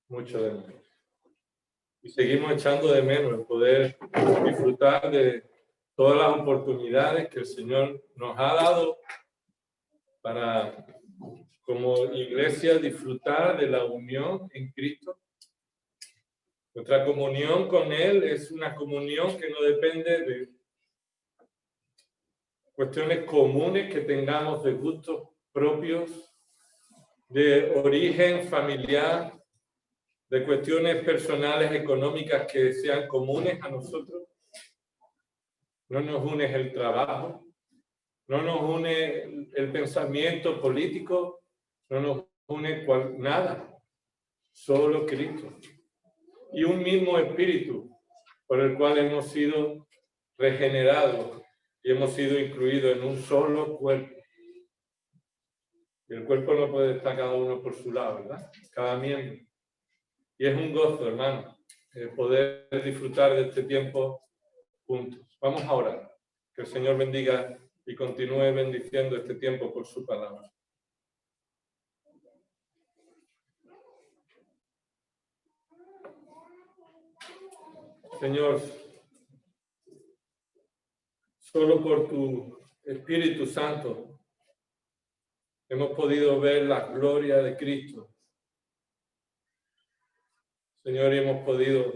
mucho de menos. Y seguimos echando de menos el poder disfrutar de todas las oportunidades que el Señor nos ha dado para, como iglesia, disfrutar de la unión en Cristo. Nuestra comunión con Él es una comunión que no depende de cuestiones comunes que tengamos, de gustos propios, de origen familiar, de cuestiones personales, económicas que sean comunes a nosotros. No nos une el trabajo, no nos une el pensamiento político, no nos une nada, solo Cristo. Y un mismo espíritu por el cual hemos sido regenerados y hemos sido incluidos en un solo cuerpo. Y el cuerpo no puede estar cada uno por su lado, ¿verdad? Cada miembro. Y es un gozo, hermano, poder disfrutar de este tiempo juntos. Vamos a orar. Que el Señor bendiga y continúe bendiciendo este tiempo por su palabra. Señor, solo por tu Espíritu Santo hemos podido ver la gloria de Cristo. Señor, y hemos podido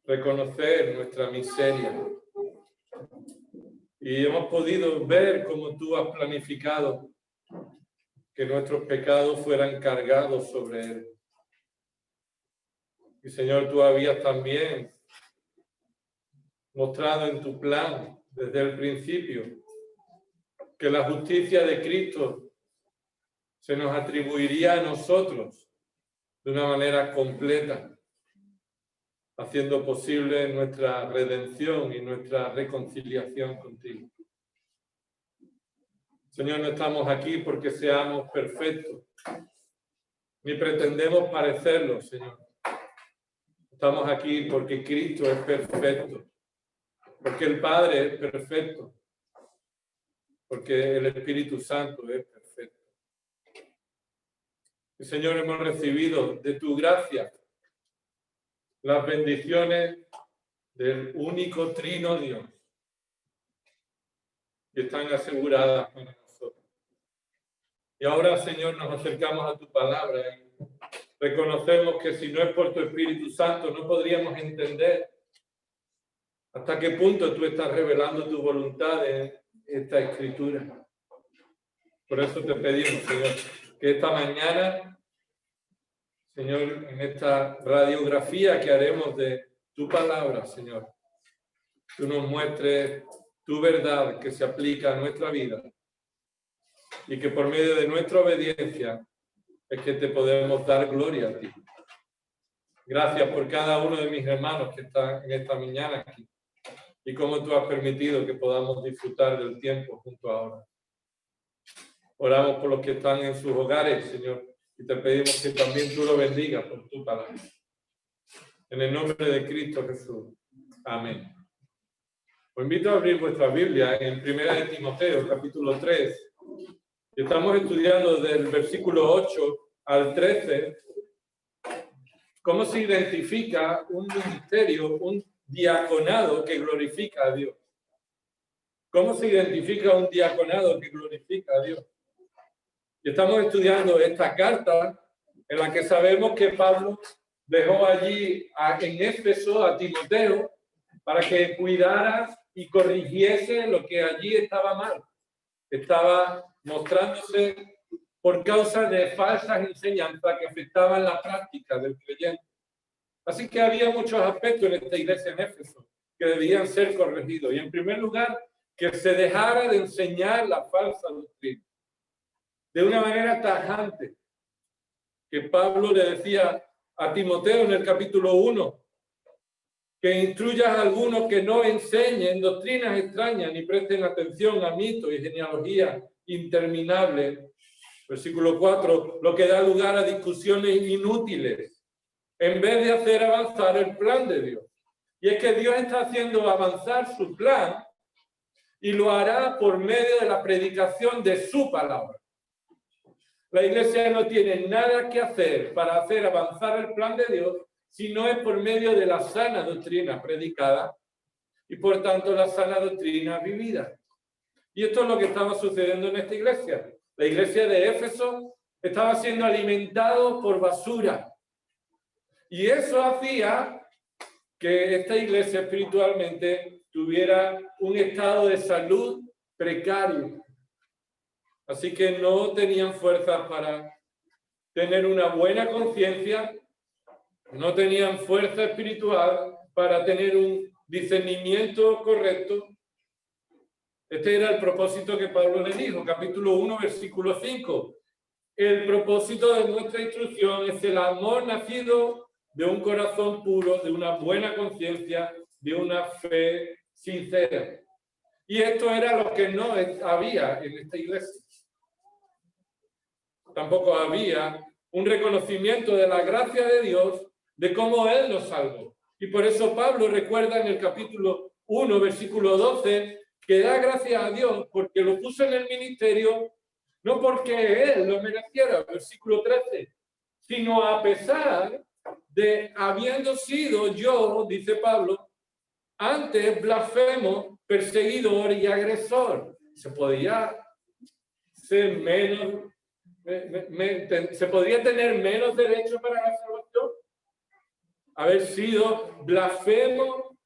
reconocer nuestra miseria. Y hemos podido ver cómo tú has planificado que nuestros pecados fueran cargados sobre él. Y Señor, tú habías también mostrado en tu plan desde el principio que la justicia de Cristo se nos atribuiría a nosotros de una manera completa, haciendo posible nuestra redención y nuestra reconciliación contigo. Señor, no estamos aquí porque seamos perfectos, ni pretendemos parecerlo, Señor. Estamos aquí porque Cristo es perfecto, porque el Padre es perfecto, porque el Espíritu Santo es perfecto. Y, Señor, hemos recibido de tu gracia las bendiciones del único trino Dios, que están aseguradas para nosotros. Y ahora, Señor, nos acercamos a tu palabra y reconocemos que si no es por tu Espíritu Santo no podríamos entender hasta qué punto tú estás revelando tu voluntad en esta Escritura. Por eso te pedimos, Señor, que esta mañana, Señor, en esta radiografía que haremos de tu palabra, Señor, tú nos muestres tu verdad que se aplica a nuestra vida y que por medio de nuestra obediencia es que te podemos dar gloria a ti. Gracias por cada uno de mis hermanos que están en esta mañana aquí y cómo tú has permitido que podamos disfrutar del tiempo junto ahora. Oramos por los que están en sus hogares, Señor, y te pedimos que también tú lo bendigas por tu palabra. En el nombre de Cristo Jesús. Amén. Os invito a abrir vuestra Biblia en 1 de Timoteo, capítulo 3. Estamos estudiando del versículo 8 al 13 cómo se identifica un ministerio, un diaconado que glorifica a Dios. ¿Cómo se identifica un diaconado que glorifica a Dios? Y estamos estudiando esta carta en la que sabemos que Pablo dejó allí en Éfeso a Timoteo para que cuidara y corrigiese lo que allí estaba mal. Estaba mostrándose por causa de falsas enseñanzas que afectaban la práctica del creyente. Así que había muchos aspectos en esta iglesia en Éfeso que debían ser corregidos. Y en primer lugar, que se dejara de enseñar la falsa doctrina. De una manera tajante, que Pablo le decía a Timoteo en el capítulo 1, que instruyas a algunos que no enseñen doctrinas extrañas ni presten atención a mitos y genealogías interminables. Versículo 4, lo que da lugar a discusiones inútiles, en vez de hacer avanzar el plan de Dios. Y es que Dios está haciendo avanzar su plan y lo hará por medio de la predicación de su palabra. La iglesia no tiene nada que hacer para hacer avanzar el plan de Dios si no es por medio de la sana doctrina predicada y por tanto la sana doctrina vivida. Y esto es lo que estaba sucediendo en esta iglesia. La iglesia de Éfeso estaba siendo alimentado por basura. Y eso hacía que esta iglesia espiritualmente tuviera un estado de salud precario. Así que no tenían fuerzas para tener una buena conciencia, no tenían fuerza espiritual para tener un discernimiento correcto. Este era el propósito que Pablo le dijo, capítulo 1, versículo 5. El propósito de nuestra instrucción es el amor nacido de un corazón puro, de una buena conciencia, de una fe sincera. Y esto era lo que no había en esta iglesia. Tampoco había un reconocimiento de la gracia de Dios, de cómo Él nos salvó. Y por eso Pablo recuerda en el capítulo 1, versículo 12, que da gracias a Dios porque lo puso en el ministerio, no porque Él lo mereciera, versículo 13, sino a pesar de habiendo sido yo, dice Pablo, antes blasfemo, perseguidor y agresor. Se podía ser menos... ¿Se podría tener menos derecho para la salvación? Haber sido blasfemo,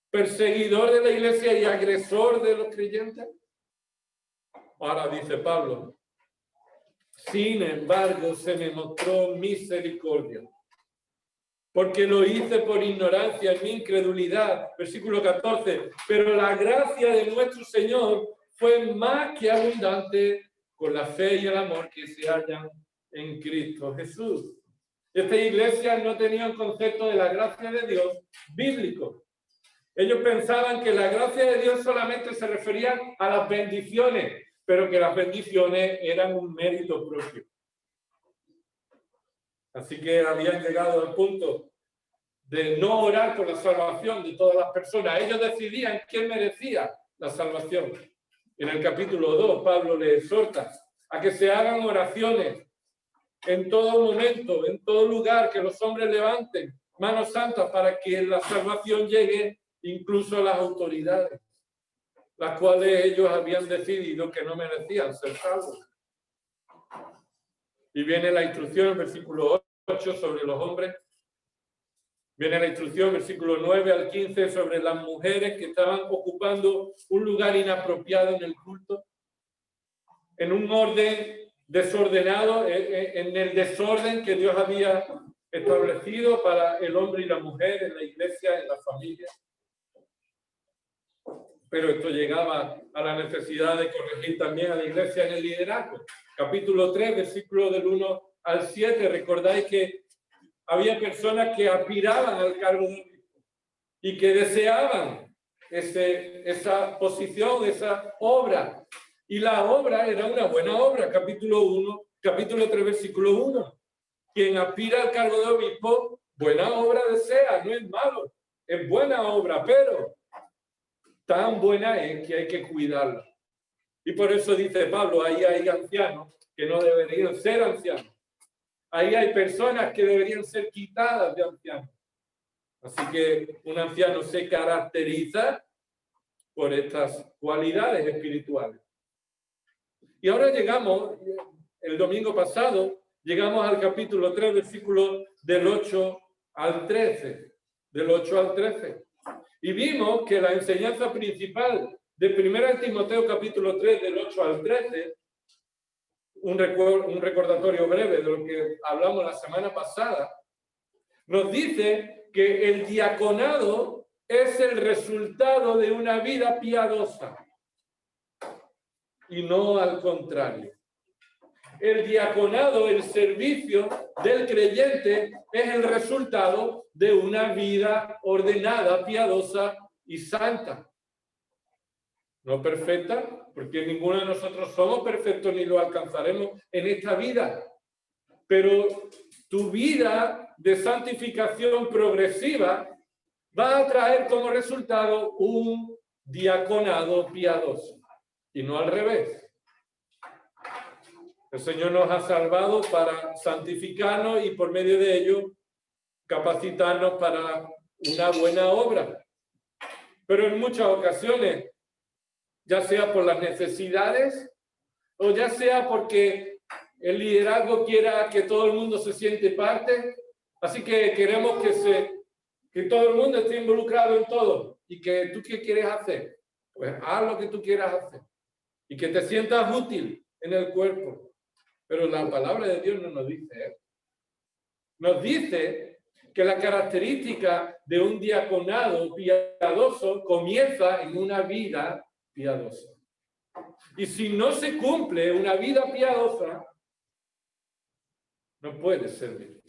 perseguidor de la iglesia y agresor de los creyentes. Ahora dice Pablo, sin embargo se me mostró misericordia, porque lo hice por ignorancia, en mi incredulidad. Versículo 14, pero la gracia de nuestro Señor fue más que abundante con la fe y el amor que se hallan en Cristo Jesús. Esta iglesia no tenía un concepto de la gracia de Dios bíblico. Ellos pensaban que la gracia de Dios solamente se refería a las bendiciones, pero que las bendiciones eran un mérito propio. Así que habían llegado al punto de no orar por la salvación de todas las personas. Ellos decidían quién merecía la salvación. En el capítulo 2, Pablo le exhorta a que se hagan oraciones en todo momento, en todo lugar, que los hombres levanten manos santas para que la salvación llegue incluso a las autoridades, las cuales ellos habían decidido que no merecían ser salvos. Y viene la instrucción, versículo 8, sobre los hombres. Viene la instrucción, versículo 9 al 15, sobre las mujeres que estaban ocupando un lugar inapropiado en el culto, en un orden desordenado, en el desorden que Dios había establecido para el hombre y la mujer en la iglesia, en la familia. Pero esto llegaba a la necesidad de corregir también a la iglesia en el liderazgo. Capítulo 3, versículo del 1 al 7, recordáis que había personas que aspiraban al cargo de obispo y que deseaban esa posición, esa obra. Y la obra era una buena obra. Capítulo 3, versículo 1. Quien aspira al cargo de obispo, buena obra desea, no es malo. Es buena obra, pero tan buena es que hay que cuidarla. Y por eso dice Pablo, ahí hay ancianos que no deberían ser ancianos. Ahí hay personas que deberían ser quitadas de ancianos. Así que un anciano se caracteriza por estas cualidades espirituales. Y ahora llegamos, el domingo pasado, llegamos al capítulo 3, versículo del 8 al 13. Del 8 al 13. Y vimos que la enseñanza principal de 1 Timoteo capítulo 3, del 8 al 13, un recordatorio breve de lo que hablamos la semana pasada, nos dice que el diaconado es el resultado de una vida piadosa y no al contrario. El diaconado, el servicio del creyente, es el resultado de una vida ordenada, piadosa y santa. No perfecta, porque ninguno de nosotros somos perfectos ni lo alcanzaremos en esta vida. Pero tu vida de santificación progresiva va a traer como resultado un diaconado piadoso y no al revés. El Señor nos ha salvado para santificarnos y por medio de ello capacitarnos para una buena obra. Pero en muchas ocasiones, ya sea por las necesidades o ya sea porque el liderazgo quiera que todo el mundo se siente parte, así que queremos que todo el mundo esté involucrado en todo. ¿Y que tú qué quieres hacer? Pues haz lo que tú quieras hacer y que te sientas útil en el cuerpo. Pero la palabra de Dios no nos dice eso. Nos dice que la característica de un diaconado piadoso comienza en una vida piadosa. Y si no se cumple una vida piadosa, no puedes servir.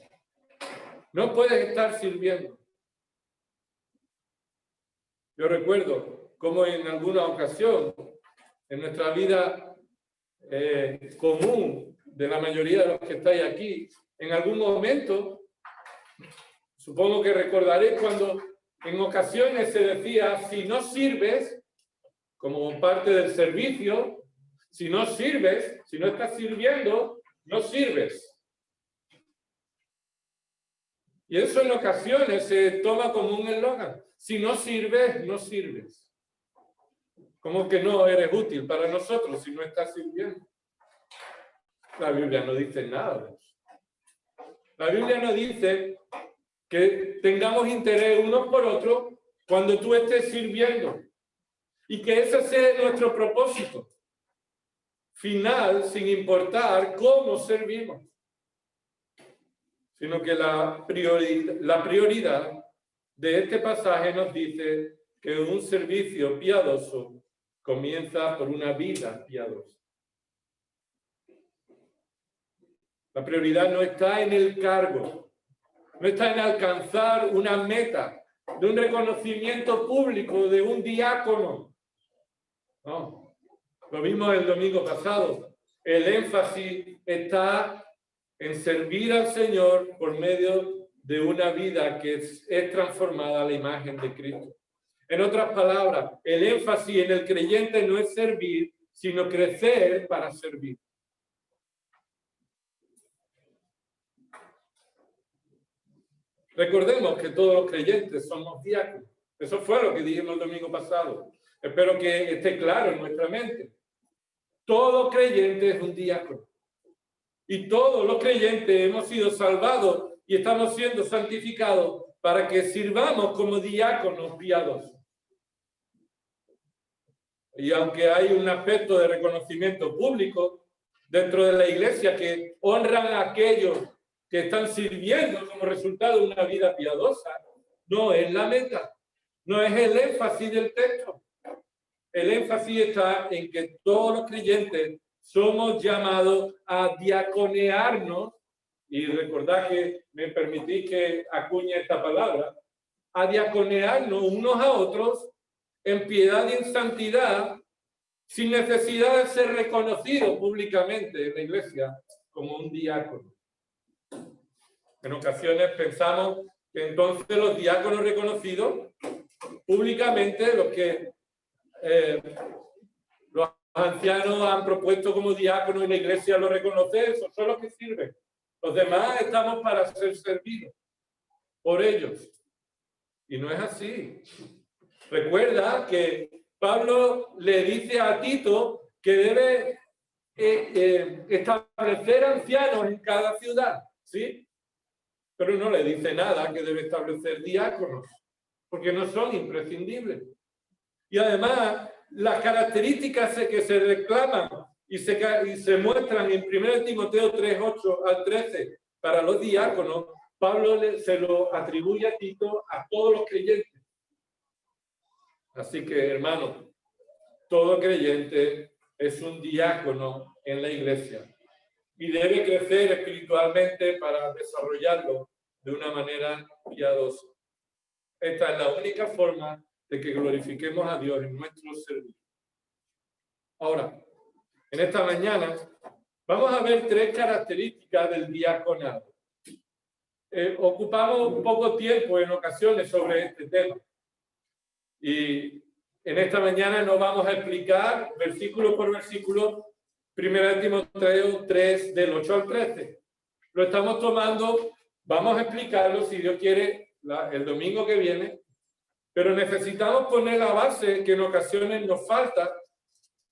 No puedes estar sirviendo. Yo recuerdo cómo en alguna ocasión en nuestra vida común de la mayoría de los que estáis aquí, en algún momento, supongo que recordaréis cuando en ocasiones se decía, si no sirves, como parte del servicio, si no sirves, si no estás sirviendo, no sirves. Y eso en ocasiones se toma como un eslogan. Si no sirves, no sirves. Como que no eres útil para nosotros si no estás sirviendo. La Biblia no dice nada de eso. La Biblia no dice que tengamos interés unos por otros cuando tú estés sirviendo. Y que ese sea nuestro propósito final, sin importar cómo servimos. Sino que la prioridad de este pasaje nos dice que un servicio piadoso comienza por una vida piadosa. La prioridad no está en el cargo, no está en alcanzar una meta de un reconocimiento público de un diácono. No, lo vimos el domingo pasado. El énfasis está en servir al Señor por medio de una vida que es transformada a la imagen de Cristo. En otras palabras, el énfasis en el creyente no es servir, sino crecer para servir. Recordemos que todos los creyentes somos diáconos. Eso fue lo que dijimos el domingo pasado. Espero que esté claro en nuestra mente. Todo creyente es un diácono. Y todos los creyentes hemos sido salvados y estamos siendo santificados para que sirvamos como diáconos piadosos. Y aunque hay un aspecto de reconocimiento público dentro de la iglesia que honran a aquellos que están sirviendo como resultado de una vida piadosa, no es la meta, no es el énfasis del texto. El énfasis está en que todos los creyentes somos llamados a diaconearnos, y recordad que me permitís que acuñe esta palabra, a diaconearnos unos a otros en piedad y en santidad, sin necesidad de ser reconocido públicamente en la iglesia como un diácono. En ocasiones pensamos que entonces los diáconos reconocidos públicamente, los que los ancianos han propuesto como diáconos y la iglesia lo reconoce, esos son los que sirven. Los demás estamos para ser servidos por ellos. Y no es así. Recuerda que Pablo le dice a Tito que debe establecer ancianos en cada ciudad, ¿sí? Pero no le dice nada que debe establecer diáconos, porque no son imprescindibles. Y además, las características que se reclaman y se muestran en 1 Timoteo 3, 8 al 13 para los diáconos, Pablo se lo atribuye a Tito a todos los creyentes. Así que, hermanos, todo creyente es un diácono en la iglesia y debe crecer espiritualmente para desarrollarlo de una manera piadosa. Esta es la única forma de que glorifiquemos a Dios en nuestro servicio. Ahora, en esta mañana vamos a ver 3 características del diaconado. Ocupamos poco tiempo en ocasiones sobre este tema. Y en esta mañana no vamos a explicar versículo por versículo Primera de Timoteo 3, del 8 al 13. Lo estamos tomando, vamos a explicarlo, si Dios quiere, el domingo que viene, pero necesitamos poner la base que en ocasiones nos falta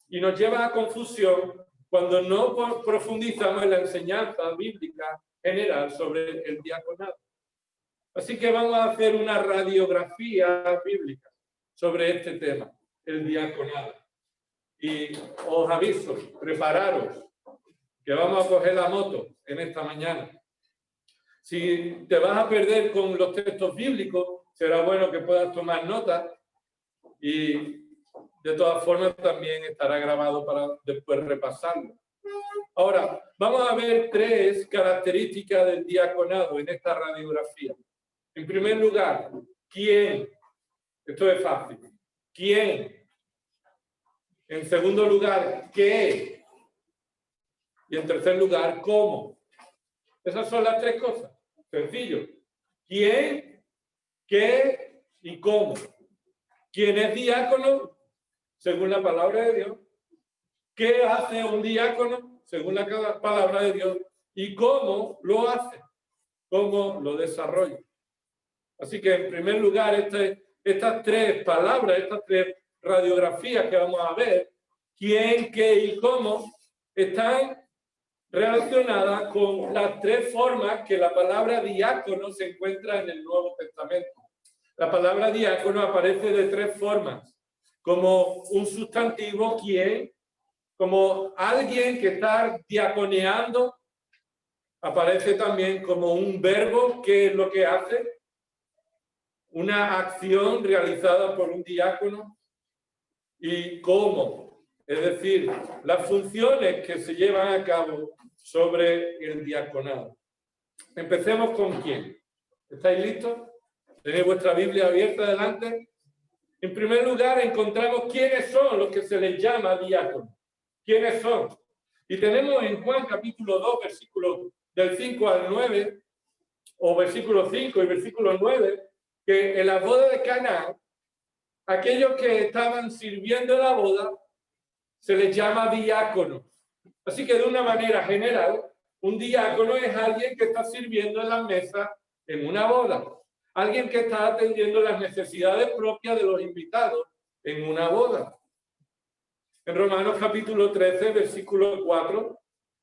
y nos lleva a confusión cuando no profundizamos en la enseñanza bíblica general sobre el diaconado. Así que vamos a hacer una radiografía bíblica sobre este tema, el diaconado. Y os aviso, prepararos, que vamos a coger la moto en esta mañana. Si te vas a perder con los textos bíblicos, será bueno que puedas tomar notas y de todas formas también estará grabado para después repasarlo. Ahora, vamos a ver 3 características del diaconado en esta radiografía. En primer lugar, ¿quién? Esto es fácil. ¿Quién? En segundo lugar, ¿qué? Y en tercer lugar, ¿cómo? Esas son las 3 cosas. Sencillo. ¿Quién? ¿Qué? ¿Y cómo? ¿Quién es diácono? Según la palabra de Dios. ¿Qué hace un diácono? Según la palabra de Dios. ¿Y cómo lo hace? ¿Cómo lo desarrolla? Así que, en primer lugar, estas 3 palabras, estas 3 radiografías que vamos a ver, quién, qué y cómo, están relacionadas con las 3 formas que la palabra diácono se encuentra en el Nuevo Testamento. La palabra diácono aparece de 3 formas, como un sustantivo, quién, como alguien que está diaconeando, aparece también como un verbo, que es lo que hace, una acción realizada por un diácono, y cómo, es decir, las funciones que se llevan a cabo sobre el diaconado. Empecemos con quién. ¿Estáis listos? ¿Tenéis vuestra Biblia abierta delante? En primer lugar, encontramos quiénes son los que se les llama diáconos. ¿Quiénes son? Y tenemos en Juan capítulo 2, versículos del 5 al 9, o versículo 5 y versículo 9, que en la boda de Caná, aquellos que estaban sirviendo la boda se les llama diáconos. Así que de una manera general, un diácono es alguien que está sirviendo en la mesa en una boda. Alguien que está atendiendo las necesidades propias de los invitados en una boda. En Romanos capítulo 13, versículo 4,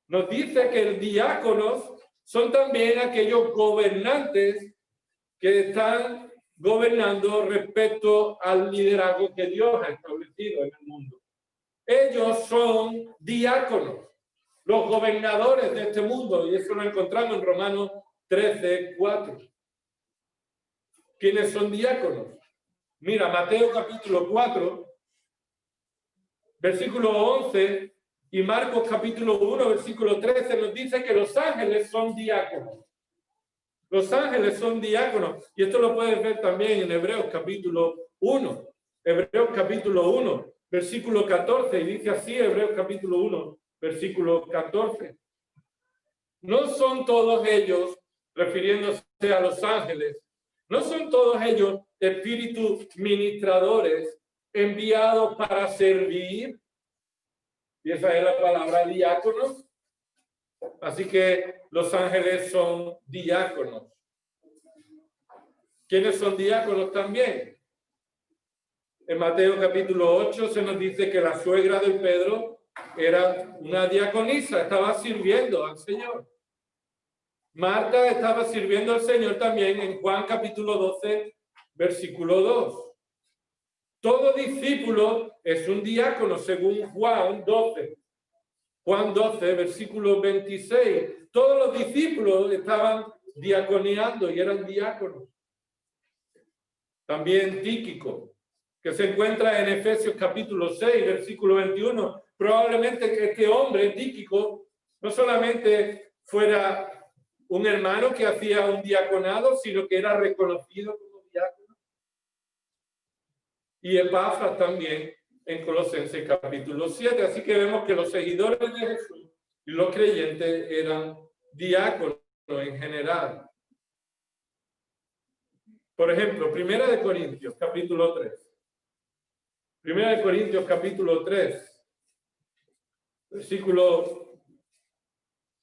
nos dice que el diáconos son también aquellos gobernantes que están gobernando respecto al liderazgo que Dios ha establecido en el mundo. Ellos son diáconos, los gobernadores de este mundo, y eso lo encontramos en Romanos 13, 4. ¿Quiénes son diáconos? Mira, Mateo capítulo 4, versículo 11, y Marcos capítulo 1, versículo 13, nos dice que los ángeles son diáconos. Los ángeles son diáconos, y esto lo puedes ver también en Hebreos capítulo 1. Hebreos capítulo 1, versículo 14, y dice así, Hebreos capítulo 1, versículo 14. No son todos ellos, refiriéndose a los ángeles, no son todos ellos espíritus ministradores enviados para servir. Y esa es la palabra diáconos. Así que los ángeles son diáconos. ¿Quiénes son diáconos también? En Mateo capítulo 8 se nos dice que la suegra de Pedro era una diaconisa, estaba sirviendo al Señor. Marta estaba sirviendo al Señor también en Juan capítulo 12, versículo 2. Todo discípulo es un diácono según Juan 12. Juan 12, versículo 26. Todos los discípulos estaban diaconeando y eran diáconos. También Tíquico, que se encuentra en Efesios capítulo 6, versículo 21. Probablemente que este hombre, Tíquico, no solamente fuera un hermano que hacía un diaconado, sino que era reconocido como diácono. Y Epafras también en Colosenses capítulo 7. Así que vemos que los seguidores de Jesús y los creyentes eran diáconos en general. Por ejemplo, Primera de Corintios capítulo 3. Primera de Corintios capítulo 3. Versículo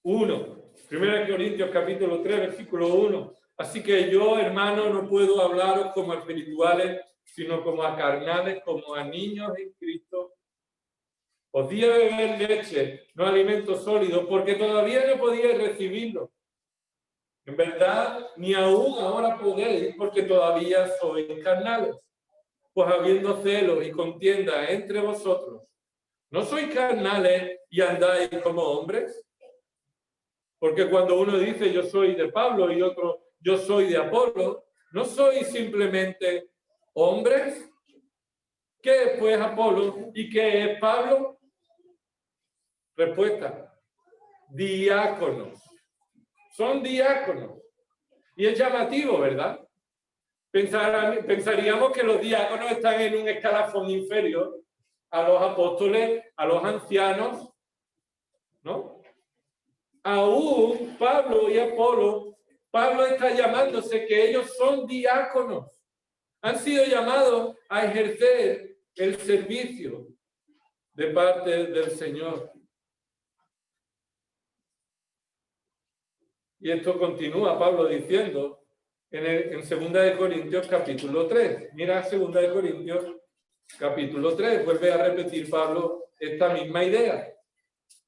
1. 1 Corintios capítulo 3, versículo 1. Así que yo, hermano, no puedo hablaros como a espirituales, sino como a carnales, como a niños en Cristo. Os di a beber leche, no alimento sólido, porque todavía no podíais recibirlo. En verdad, ni aún ahora podéis, porque todavía sois carnales. Pues habiendo celos y contienda entre vosotros, ¿no sois carnales y andáis como hombres? Porque cuando uno dice yo soy de Pablo y otro yo soy de Apolo, ¿no sois simplemente hombres? ¿Qué es pues Apolo y qué es Pablo? Respuesta: diáconos. Son diáconos. Y es llamativo, ¿verdad? Pensaríamos que los diáconos están en un escalafón inferior a los apóstoles, a los ancianos, ¿no? Aún Pablo y Apolo, Pablo está llamándose que ellos son diáconos. Han sido llamados a ejercer el servicio de parte del Señor. Y esto continúa Pablo diciendo en 2 de Corintios capítulo 3. Mira 2 de Corintios capítulo 3. Vuelve a repetir Pablo esta misma idea.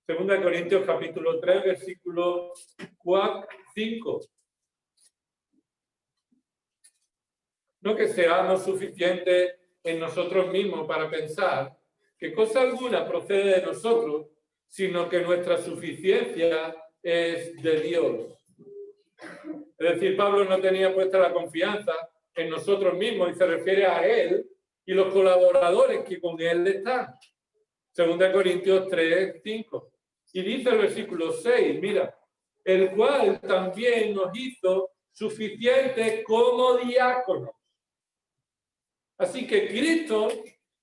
2 de Corintios capítulo 3, versículo 5. No que seamos suficientes en nosotros mismos para pensar que cosa alguna procede de nosotros, sino que nuestra suficiencia es de Dios. Es decir, Pablo no tenía puesta la confianza en nosotros mismos y se refiere a él y los colaboradores que con él están. 2 Corintios 3, 5. Y dice el versículo 6, mira, el cual también nos hizo suficientes como diáconos. Así que Cristo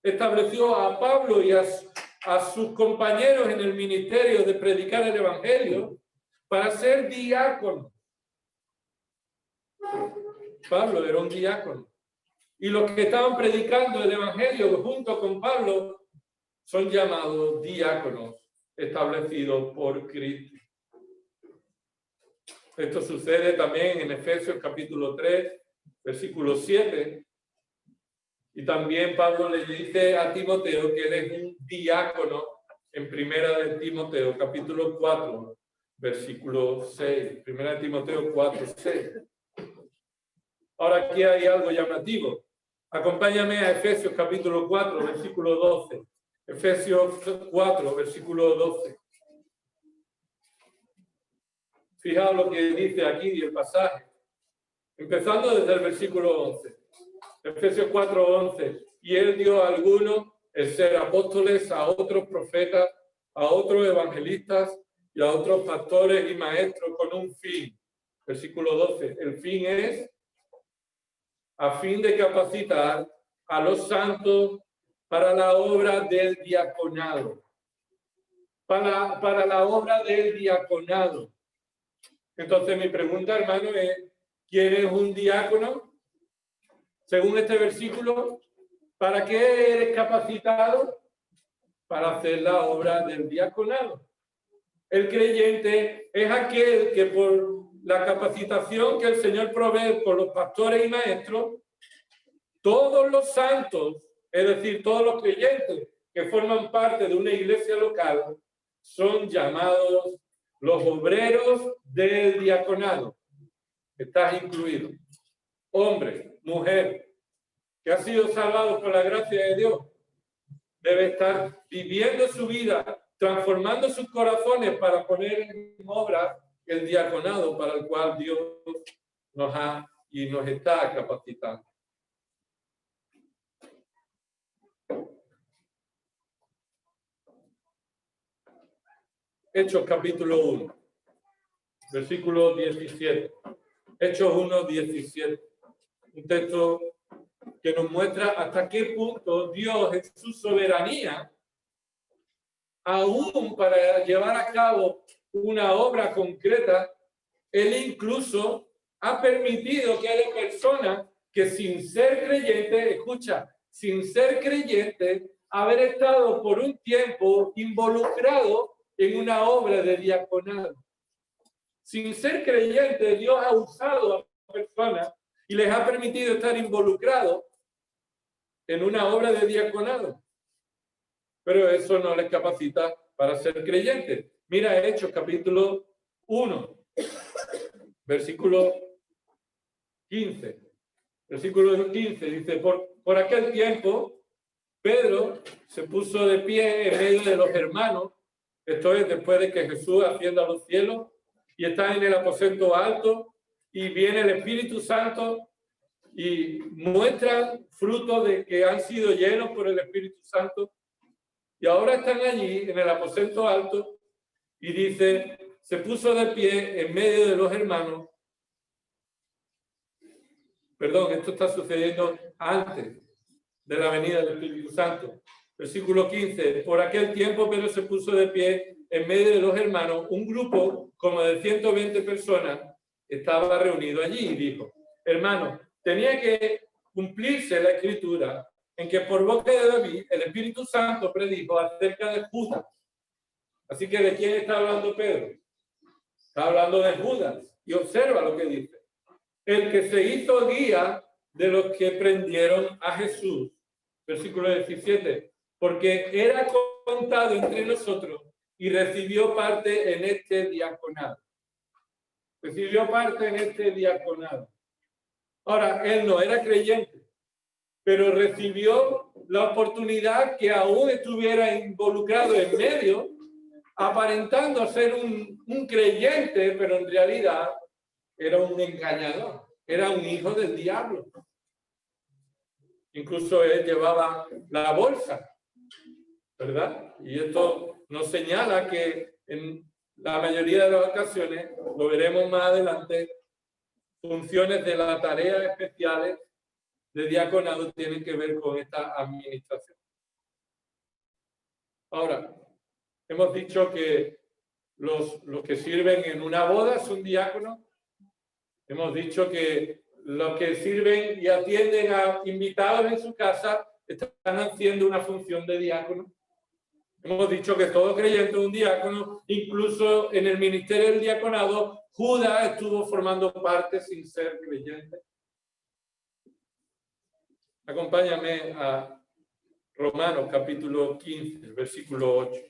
estableció a Pablo y a sus compañeros en el ministerio de predicar el Evangelio para ser diáconos. Pablo era un diácono. Y los que estaban predicando el Evangelio junto con Pablo son llamados diáconos establecidos por Cristo. Esto sucede también en Efesios capítulo 3, versículo 7. Y también Pablo le dice a Timoteo que él es un diácono en Primera de Timoteo capítulo 4, versículo 6. Primera de Timoteo 4, 6. Ahora aquí hay algo llamativo. Acompáñame a Efesios capítulo 4, versículo 12. Efesios 4, versículo 12. Fijaos lo que dice aquí el pasaje. Empezando desde el versículo 11. Efesios 4, 11. Y él dio a algunos el ser apóstoles, a otros profetas, a otros evangelistas y a otros pastores y maestros con un fin. Versículo 12. El fin es a fin de capacitar a los santos para la obra del diaconado. Para la obra del diaconado. Entonces mi pregunta, hermano, es, ¿quién es un diácono? Según este versículo, ¿para qué eres capacitado? Para hacer la obra del diaconado. El creyente es aquel que por la capacitación que el Señor provee por los pastores y maestros, todos los santos, es decir, todos los creyentes que forman parte de una iglesia local, son llamados los obreros del diaconado. Estás incluido. Hombre, mujer, que ha sido salvado por la gracia de Dios, debe estar viviendo su vida, transformando sus corazones para poner en obra el diaconado para el cual Dios nos ha y nos está capacitando. Hechos capítulo 1, versículo 17. Hechos 1, 17. Un texto que nos muestra hasta qué punto Dios en su soberanía, aún para llevar a cabo una obra concreta, Él incluso ha permitido que haya personas que sin ser creyentes, escucha, sin ser creyentes, haber estado por un tiempo involucrado en una obra de diaconado. Sin ser creyente, Dios ha usado a personas y les ha permitido estar involucrados en una obra de diaconado. Pero eso no les capacita para ser creyentes. Mira Hechos capítulo 1, versículo 15. Versículo 15 dice, por aquel tiempo, Pedro se puso de pie en medio de los hermanos, esto es después de que Jesús ascienda a los cielos y está en el aposento alto y viene el Espíritu Santo y muestran fruto de que han sido llenos por el Espíritu Santo y ahora están allí en el aposento alto y dice, se puso de pie en medio de los hermanos. Perdón, esto está sucediendo antes de la venida del Espíritu Santo. Versículo 15. Por aquel tiempo Pedro se puso de pie en medio de los hermanos. Un grupo como de 120 personas estaba reunido allí y dijo, hermanos, tenía que cumplirse la escritura en que por boca de David el Espíritu Santo predijo acerca de Judas. Así que ¿de quién está hablando Pedro? Está hablando de Judas. Y observa lo que dice. El que se hizo guía de los que prendieron a Jesús. Versículo 17. Porque era contado entre nosotros y recibió parte en este diaconado. Recibió parte en este diaconado. Ahora, él no era creyente, pero recibió la oportunidad que aún estuviera involucrado en medio, aparentando ser un creyente, pero en realidad era un engañador, era un hijo del diablo. Incluso él llevaba la bolsa, ¿verdad? Y esto nos señala que en la mayoría de las ocasiones, lo veremos más adelante, funciones de las tareas especiales de diaconado tienen que ver con esta administración. Ahora, hemos dicho que los que sirven en una boda son diáconos. Hemos dicho que los que sirven y atienden a invitados en su casa están haciendo una función de diácono. Hemos dicho que todo creyente es un diácono, incluso en el ministerio del diaconado, Judas estuvo formando parte sin ser creyente. Acompáñame a Romanos capítulo 15, versículo 8.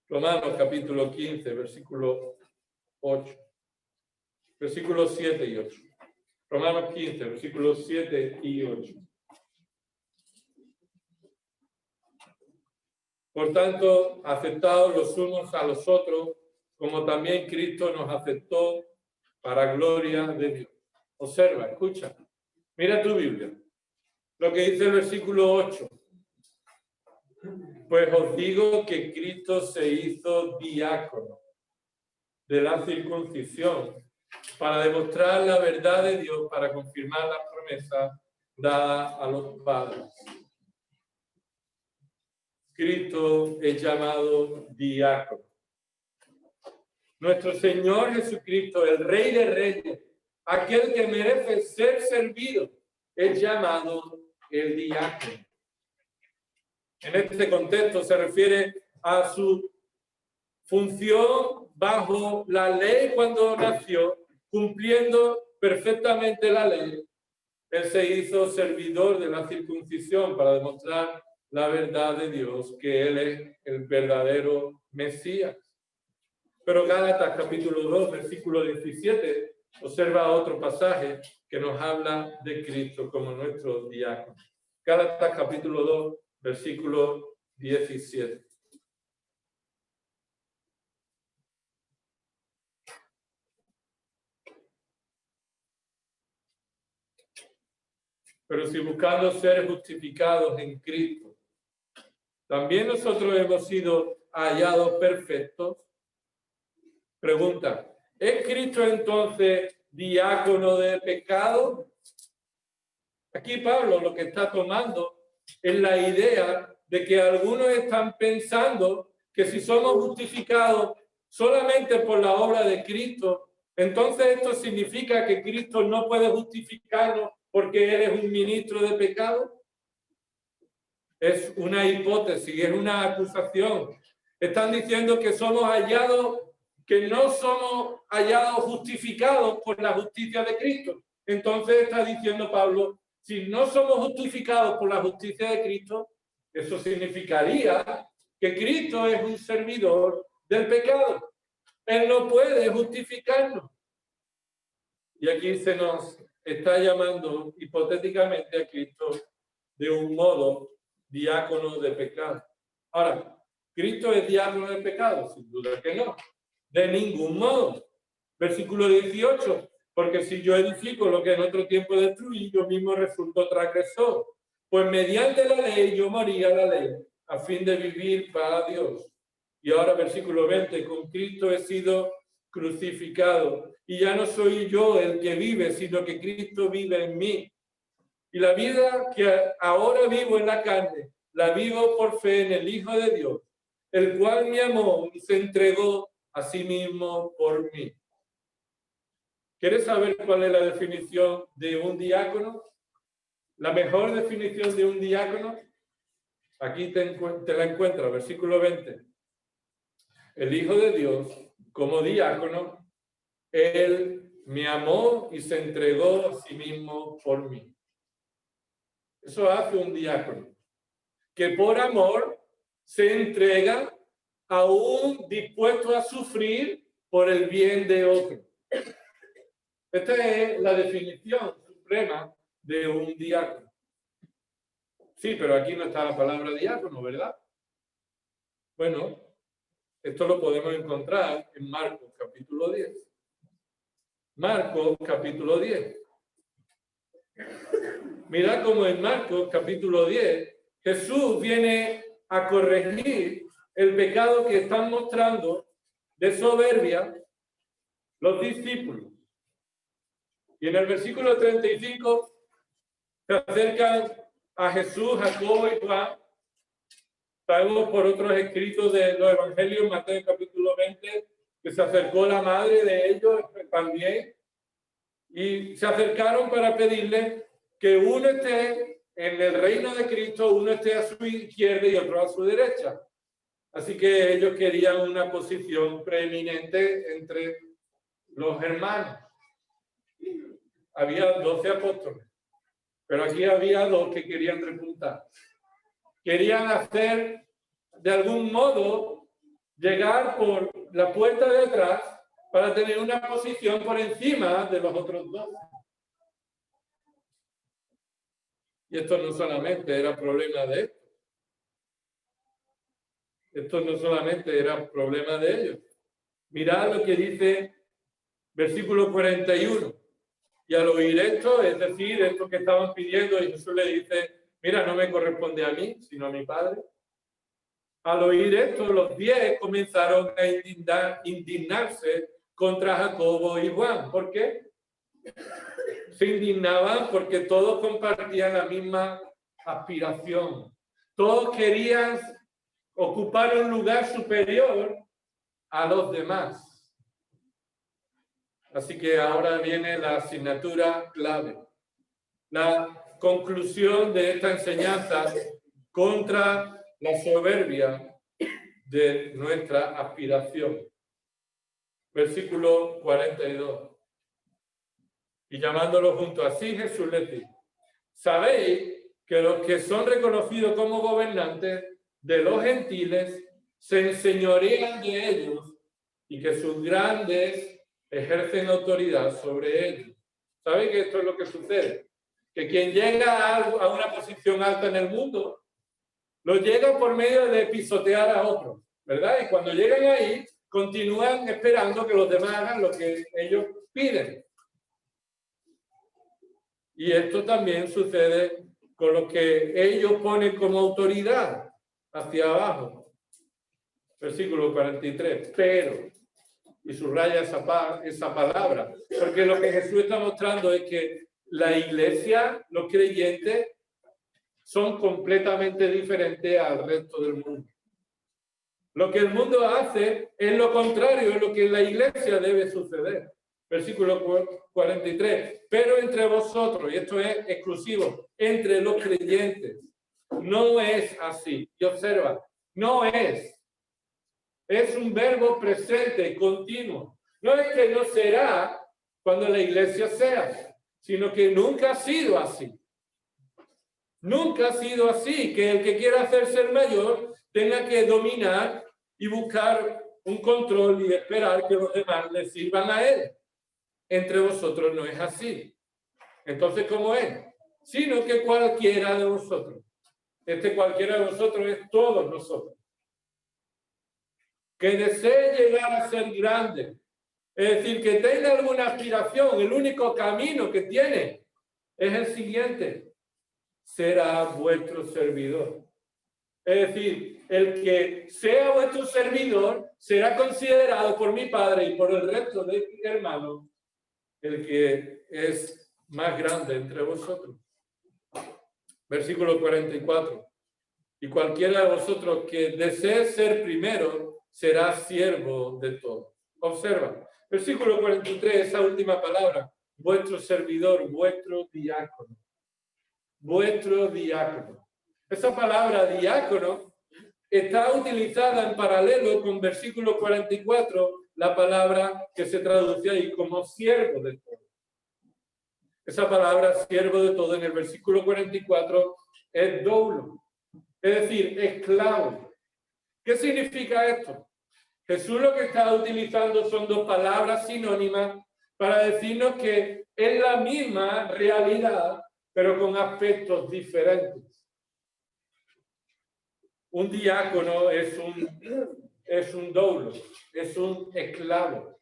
Romanos capítulo 15, versículo 8. Versículos 7 y 8. Romanos 15, versículos 7 y 8. Por tanto, aceptaos los unos a los otros, como también Cristo nos aceptó para gloria de Dios. Observa, escucha. Mira tu Biblia. Lo que dice el versículo 8. Pues os digo que Cristo se hizo diácono de la circuncisión para demostrar la verdad de Dios, para confirmar las promesas dadas a los padres. Cristo es llamado diácono. Nuestro Señor Jesucristo, el Rey de Reyes, aquel que merece ser servido, es llamado el diácono. En este contexto se refiere a su función bajo la ley cuando nació, cumpliendo perfectamente la ley. Él se hizo servidor de la circuncisión para demostrar la verdad de Dios, que Él es el verdadero Mesías. Pero Gálatas capítulo 2, versículo 17, observa otro pasaje que nos habla de Cristo como nuestro diácono. Gálatas capítulo 2, versículo 17. Pero si buscando ser justificados en Cristo, también nosotros hemos sido hallados perfectos. Pregunta, ¿es Cristo entonces diácono de pecado? Aquí Pablo lo que está tomando es la idea de que algunos están pensando que si somos justificados solamente por la obra de Cristo, entonces esto significa que Cristo no puede justificarnos porque Él es un ministro de pecado. es una hipótesis, es una acusación. Están diciendo que somos hallados, que no somos hallados justificados por la justicia de Cristo. Entonces está diciendo Pablo, si no somos justificados por la justicia de Cristo, eso significaría que Cristo es un servidor del pecado. Él no puede justificarnos. Y aquí se nos está llamando hipotéticamente a Cristo de un modo diácono de pecado. Ahora, ¿Cristo es diácono de pecado? Sin duda que no. De ningún modo. Versículo 18. Porque si yo edifico lo que en otro tiempo destruí, yo mismo resulto transgresor. Pues mediante la ley yo morí a la ley, a fin de vivir para Dios. Y ahora versículo 20. Con Cristo he sido crucificado. Y ya no soy yo el que vive, sino que Cristo vive en mí. Y la vida que ahora vivo en la carne, la vivo por fe en el Hijo de Dios, el cual me amó y se entregó a sí mismo por mí. ¿Quieres saber cuál es la definición de un diácono? La mejor definición de un diácono, aquí te la encuentras, versículo 20. El Hijo de Dios, como diácono, Él me amó y se entregó a sí mismo por mí. Eso hace un diácono, que por amor se entrega aún dispuesto a sufrir por el bien de otro. Esta es la definición suprema de un diácono. Sí, pero aquí no está la palabra diácono, ¿verdad? Bueno, esto lo podemos encontrar en Marcos capítulo 10. Marcos capítulo 10. Mirad cómo en Marcos capítulo 10 Jesús viene a corregir el pecado que están mostrando de soberbia los discípulos. Y en el versículo 35 se acercan a Jesús, Jacobo y Juan. Sabemos por otros escritos de los evangelios, Mateo capítulo 20, que se acercó la madre de ellos también. Y se acercaron para pedirle que uno esté en el reino de Cristo, uno esté a su izquierda y otro a su derecha. Así que ellos querían una posición preeminente entre los hermanos. Había 12 apóstoles, pero aquí había dos que querían repuntar. Querían hacer, de algún modo, llegar por la puerta de atrás para tener una posición por encima de los otros dos. Y esto no solamente era problema de esto. Esto no solamente era problema de ellos. Mirad lo que dice versículo 41. Y al oír esto, es decir, esto que estaban pidiendo, y Jesús le dice, mira, no me corresponde a mí, sino a mi Padre. Al oír esto, los 10 comenzaron a indignarse contra Jacobo y Juan. ¿Por qué? Se indignaban porque todos compartían la misma aspiración. Todos querían ocupar un lugar superior a los demás. Así que ahora viene la asignatura clave. La conclusión de esta enseñanza contra la soberbia de nuestra aspiración. Versículo 42. Y llamándolo junto a sí, Jesús les dijo, sabéis que los que son reconocidos como gobernantes de los gentiles se enseñorean de ellos y que sus grandes ejercen autoridad sobre ellos. ¿Sabéis que esto es lo que sucede? Que quien llega a una posición alta en el mundo, lo llega por medio de pisotear a otros, ¿verdad? Y cuando llegan ahí, continúan esperando que los demás hagan lo que ellos piden. Y esto también sucede con lo que ellos ponen como autoridad hacia abajo. Versículo 43. Pero, y subraya esa palabra, porque lo que Jesús está mostrando es que la iglesia, los creyentes, son completamente diferentes al resto del mundo. Lo que el mundo hace es lo contrario, es lo que en la iglesia debe suceder. Versículo 43. Pero entre vosotros, y esto es exclusivo, entre los creyentes, No es así. Y observa, no es. Es un verbo presente, continuo. No es que no será cuando la iglesia sea, sino que nunca ha sido así. Nunca ha sido así, que el que quiera hacerse el mayor tenga que dominar y buscar un control y esperar que los demás le sirvan a él. Entre vosotros no es así. Entonces, ¿cómo es? Sino que cualquiera de vosotros. Este cualquiera de vosotros es todos nosotros. Que desee llegar a ser grande. Es decir, que tenga alguna aspiración. El único camino que tiene es el siguiente. Será vuestro servidor. Es decir, el que sea vuestro servidor será considerado por mi Padre y por el resto de mis hermanos el que es más grande entre vosotros. Versículo 44. Y cualquiera de vosotros que desee ser primero será siervo de todos. Observa, versículo 43, esa última palabra, vuestro servidor, vuestro diácono. Vuestro diácono. Esa palabra diácono está utilizada en paralelo con versículo 44, la palabra que se traduce ahí como siervo de todo. Esa palabra siervo de todo en el versículo 44 es doulo, es decir, esclavo. ¿Qué significa esto? Jesús lo que está utilizando son dos palabras sinónimas para decirnos que es la misma realidad, pero con aspectos diferentes. Un diácono es un doulo, es un esclavo.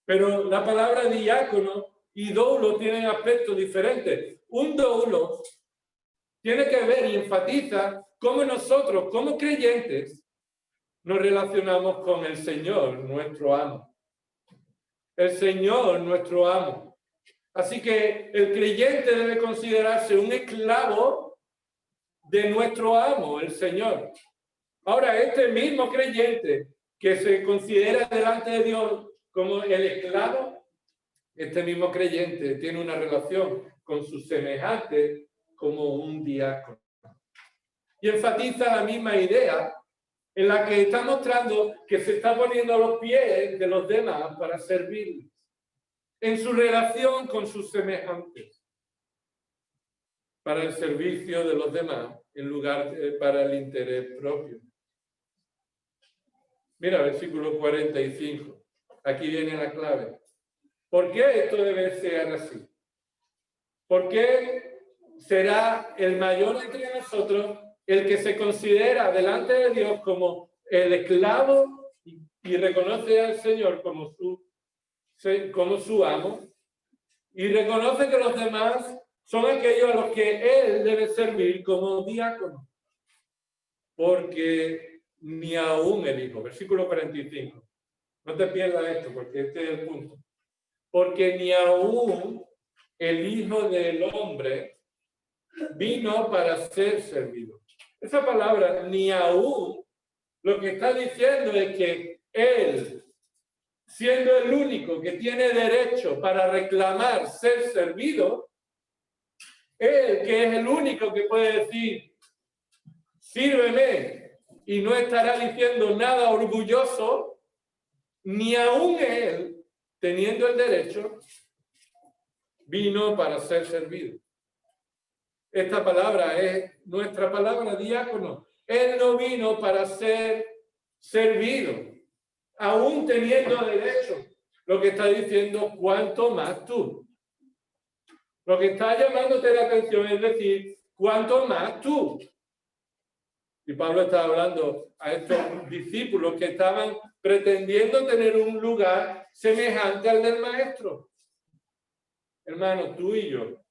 Pero la palabra diácono y doulo tienen aspectos diferentes. Un doulo tiene que ver y enfatiza cómo nosotros, como creyentes, nos relacionamos con el Señor, nuestro amo. El Señor, nuestro amo. Así que el creyente debe considerarse un esclavo de nuestro amo, el Señor. Ahora, este mismo creyente que se considera delante de Dios como el esclavo, este mismo creyente tiene una relación con su semejante como un diácono. Y enfatiza la misma idea en la que está mostrando que se está poniendo a los pies de los demás para servirles, en su relación con sus semejantes, para el servicio de los demás, en lugar para el interés propio. Mira, versículo 45. Aquí viene la clave. ¿Por qué esto debe ser así? ¿Por qué será el mayor entre nosotros el que se considera delante de Dios como el esclavo y reconoce al Señor como su amo? Y reconoce que los demás son aquellos a los que él debe servir como diácono. Porque ni aún el Hijo. Versículo 45. No te pierdas esto, porque este es el punto. Porque ni aún el Hijo del Hombre vino para ser servido. Esa palabra, ni aún, lo que está diciendo es que él, siendo el único que tiene derecho para reclamar ser servido, él que es el único que puede decir, sírveme, y no estará diciendo nada orgulloso, ni aún él, teniendo el derecho, vino para ser servido. Esta palabra es nuestra palabra diácono. Él no vino para ser servido, aún teniendo derecho. Lo que está diciendo, cuanto más tú. Lo que está llamándote la atención es decir, cuanto más tú. Y Pablo está hablando a estos discípulos que estaban pretendiendo tener un lugar semejante al del maestro. Hermano, tú y yo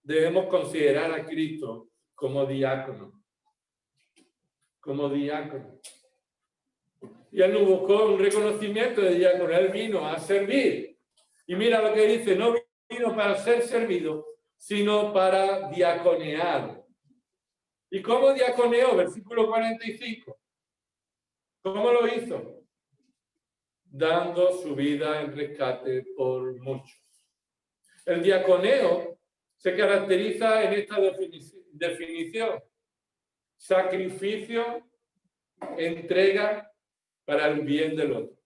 debemos considerar a Cristo como diácono. Como diácono. Y él no buscó un reconocimiento de diácono, él vino a servir. Y mira lo que dice, no vino para ser servido, sino para diaconear. ¿Y cómo diaconeó? Versículo 45. ¿Cómo lo hizo? Dando su vida en rescate por muchos. El diaconeo se caracteriza en esta definición. Sacrificio, entrega para el bien del otro.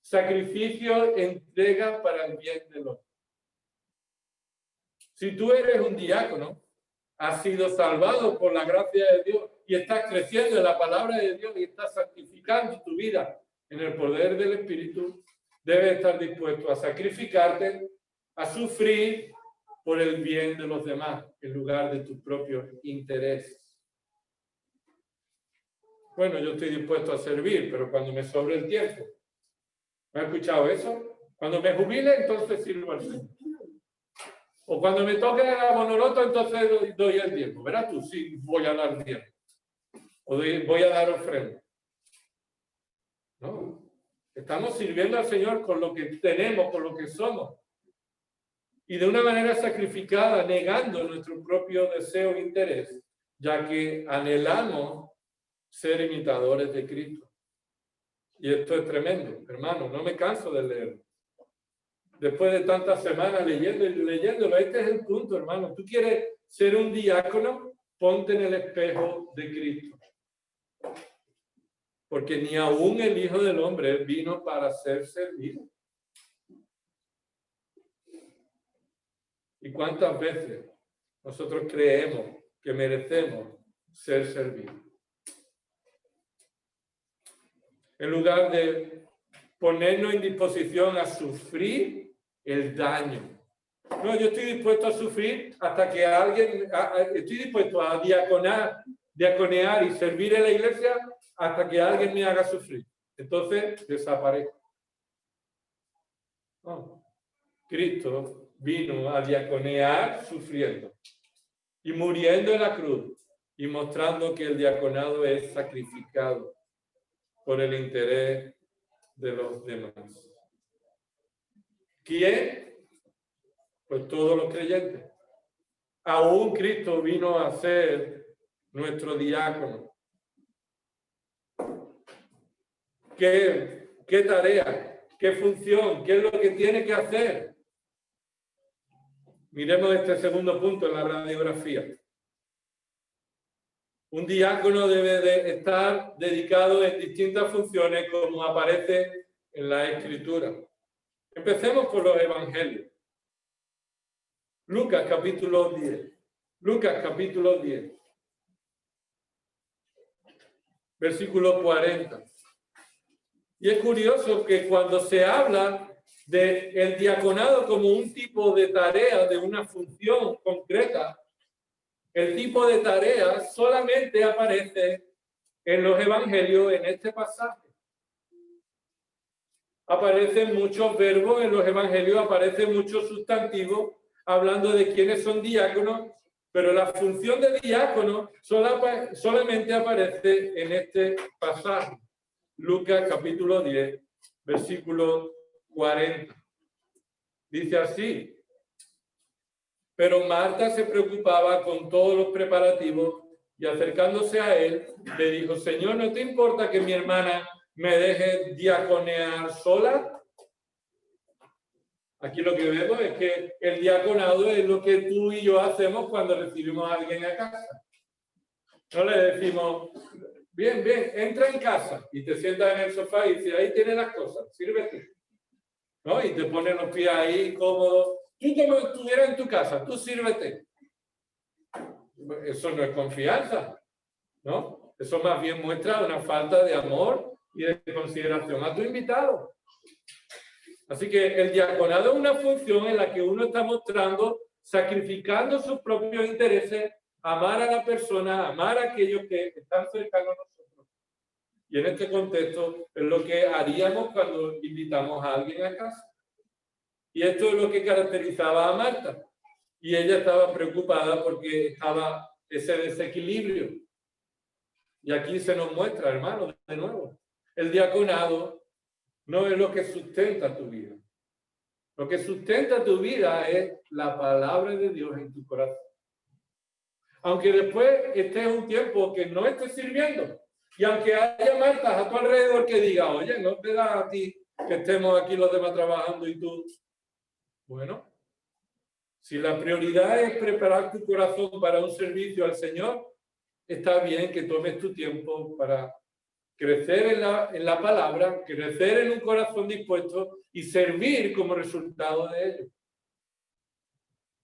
Sacrificio, entrega para el bien del otro. Si tú eres un diácono, has sido salvado por la gracia de Dios y estás creciendo en la palabra de Dios y estás santificando tu vida en el poder del Espíritu, debes estar dispuesto a sacrificarte, a sufrir por el bien de los demás en lugar de tus propios intereses. Bueno, yo estoy dispuesto a servir, pero cuando me sobre el tiempo. ¿Me has escuchado eso? Cuando me jubile, entonces sirvo al Señor. O cuando me toque la monoloto, entonces doy el tiempo. Verás tú, sí, voy a dar tiempo. O voy a dar ofrenda. No. Estamos sirviendo al Señor con lo que tenemos, con lo que somos. Y de una manera sacrificada, negando nuestro propio deseo e interés, ya que anhelamos ser imitadores de Cristo. Y esto es tremendo, hermano, no me canso de leerlo. Después de tantas semanas leyéndolo, este es el punto, hermano. Tú quieres ser un diácono, ponte en el espejo de Cristo. Porque ni aún el Hijo del Hombre vino para ser servido. ¿Y cuántas veces nosotros creemos que merecemos ser servidos? En lugar de ponernos en disposición a sufrir el daño. No, yo estoy dispuesto a sufrir hasta que alguien, estoy dispuesto a diaconear y servir en la iglesia hasta que alguien me haga sufrir. Entonces desaparezco. No. Cristo vino a diaconear sufriendo y muriendo en la cruz y mostrando que el diaconado es sacrificado por el interés de los demás. ¿Quién? Pues todos los creyentes. Aún Cristo vino a ser nuestro diácono. ¿Qué tarea? ¿Qué función? ¿Qué es lo que tiene que hacer? Miremos este segundo punto en la radiografía. Un diácono debe de estar dedicado en distintas funciones como aparece en la Escritura. Empecemos por los evangelios. Lucas capítulo 10. Lucas capítulo 10. Versículo 40. Y es curioso que cuando se habla del diaconado como un tipo de tarea, de una función concreta, el tipo de tarea solamente aparece en los evangelios en este pasaje. Aparecen muchos verbos en los evangelios, aparecen muchos sustantivos hablando de quiénes son diáconos, pero la función de diácono solamente aparece en este pasaje. Lucas capítulo 10, versículo 40. Dice así: pero Marta se preocupaba con todos los preparativos y acercándose a él, le dijo: Señor, ¿no te importa que mi hermana me deje diaconear sola? Aquí lo que vemos es que el diaconado es lo que tú y yo hacemos cuando recibimos a alguien a casa. No le decimos: bien, entra en casa, y te sientas en el sofá y dices: ahí tienes las cosas, sírvete. ¿No? Y te ponen los pies ahí cómodos. Tú como estuvieras en tu casa, tú sírvete. Eso no es confianza, ¿no? Eso más bien muestra una falta de amor y de consideración a tu invitado. Así que el diaconado es una función en la que uno está mostrando, sacrificando sus propios intereses, amar a la persona, amar a aquellos que están cercanos a nosotros. Y en este contexto es lo que haríamos cuando invitamos a alguien a casa. Y esto es lo que caracterizaba a Marta. Y ella estaba preocupada porque estaba ese desequilibrio. Y aquí se nos muestra, hermanos, de nuevo. El diaconado no es lo que sustenta tu vida. Lo que sustenta tu vida es la palabra de Dios en tu corazón. Aunque después estés un tiempo que no estés sirviendo, y aunque haya Martas a tu alrededor que diga: oye, no te da a ti que estemos aquí los demás trabajando y tú. Bueno, Si la prioridad es preparar tu corazón para un servicio al Señor, está bien que tomes tu tiempo para crecer en la palabra, crecer en un corazón dispuesto y servir como resultado de ello.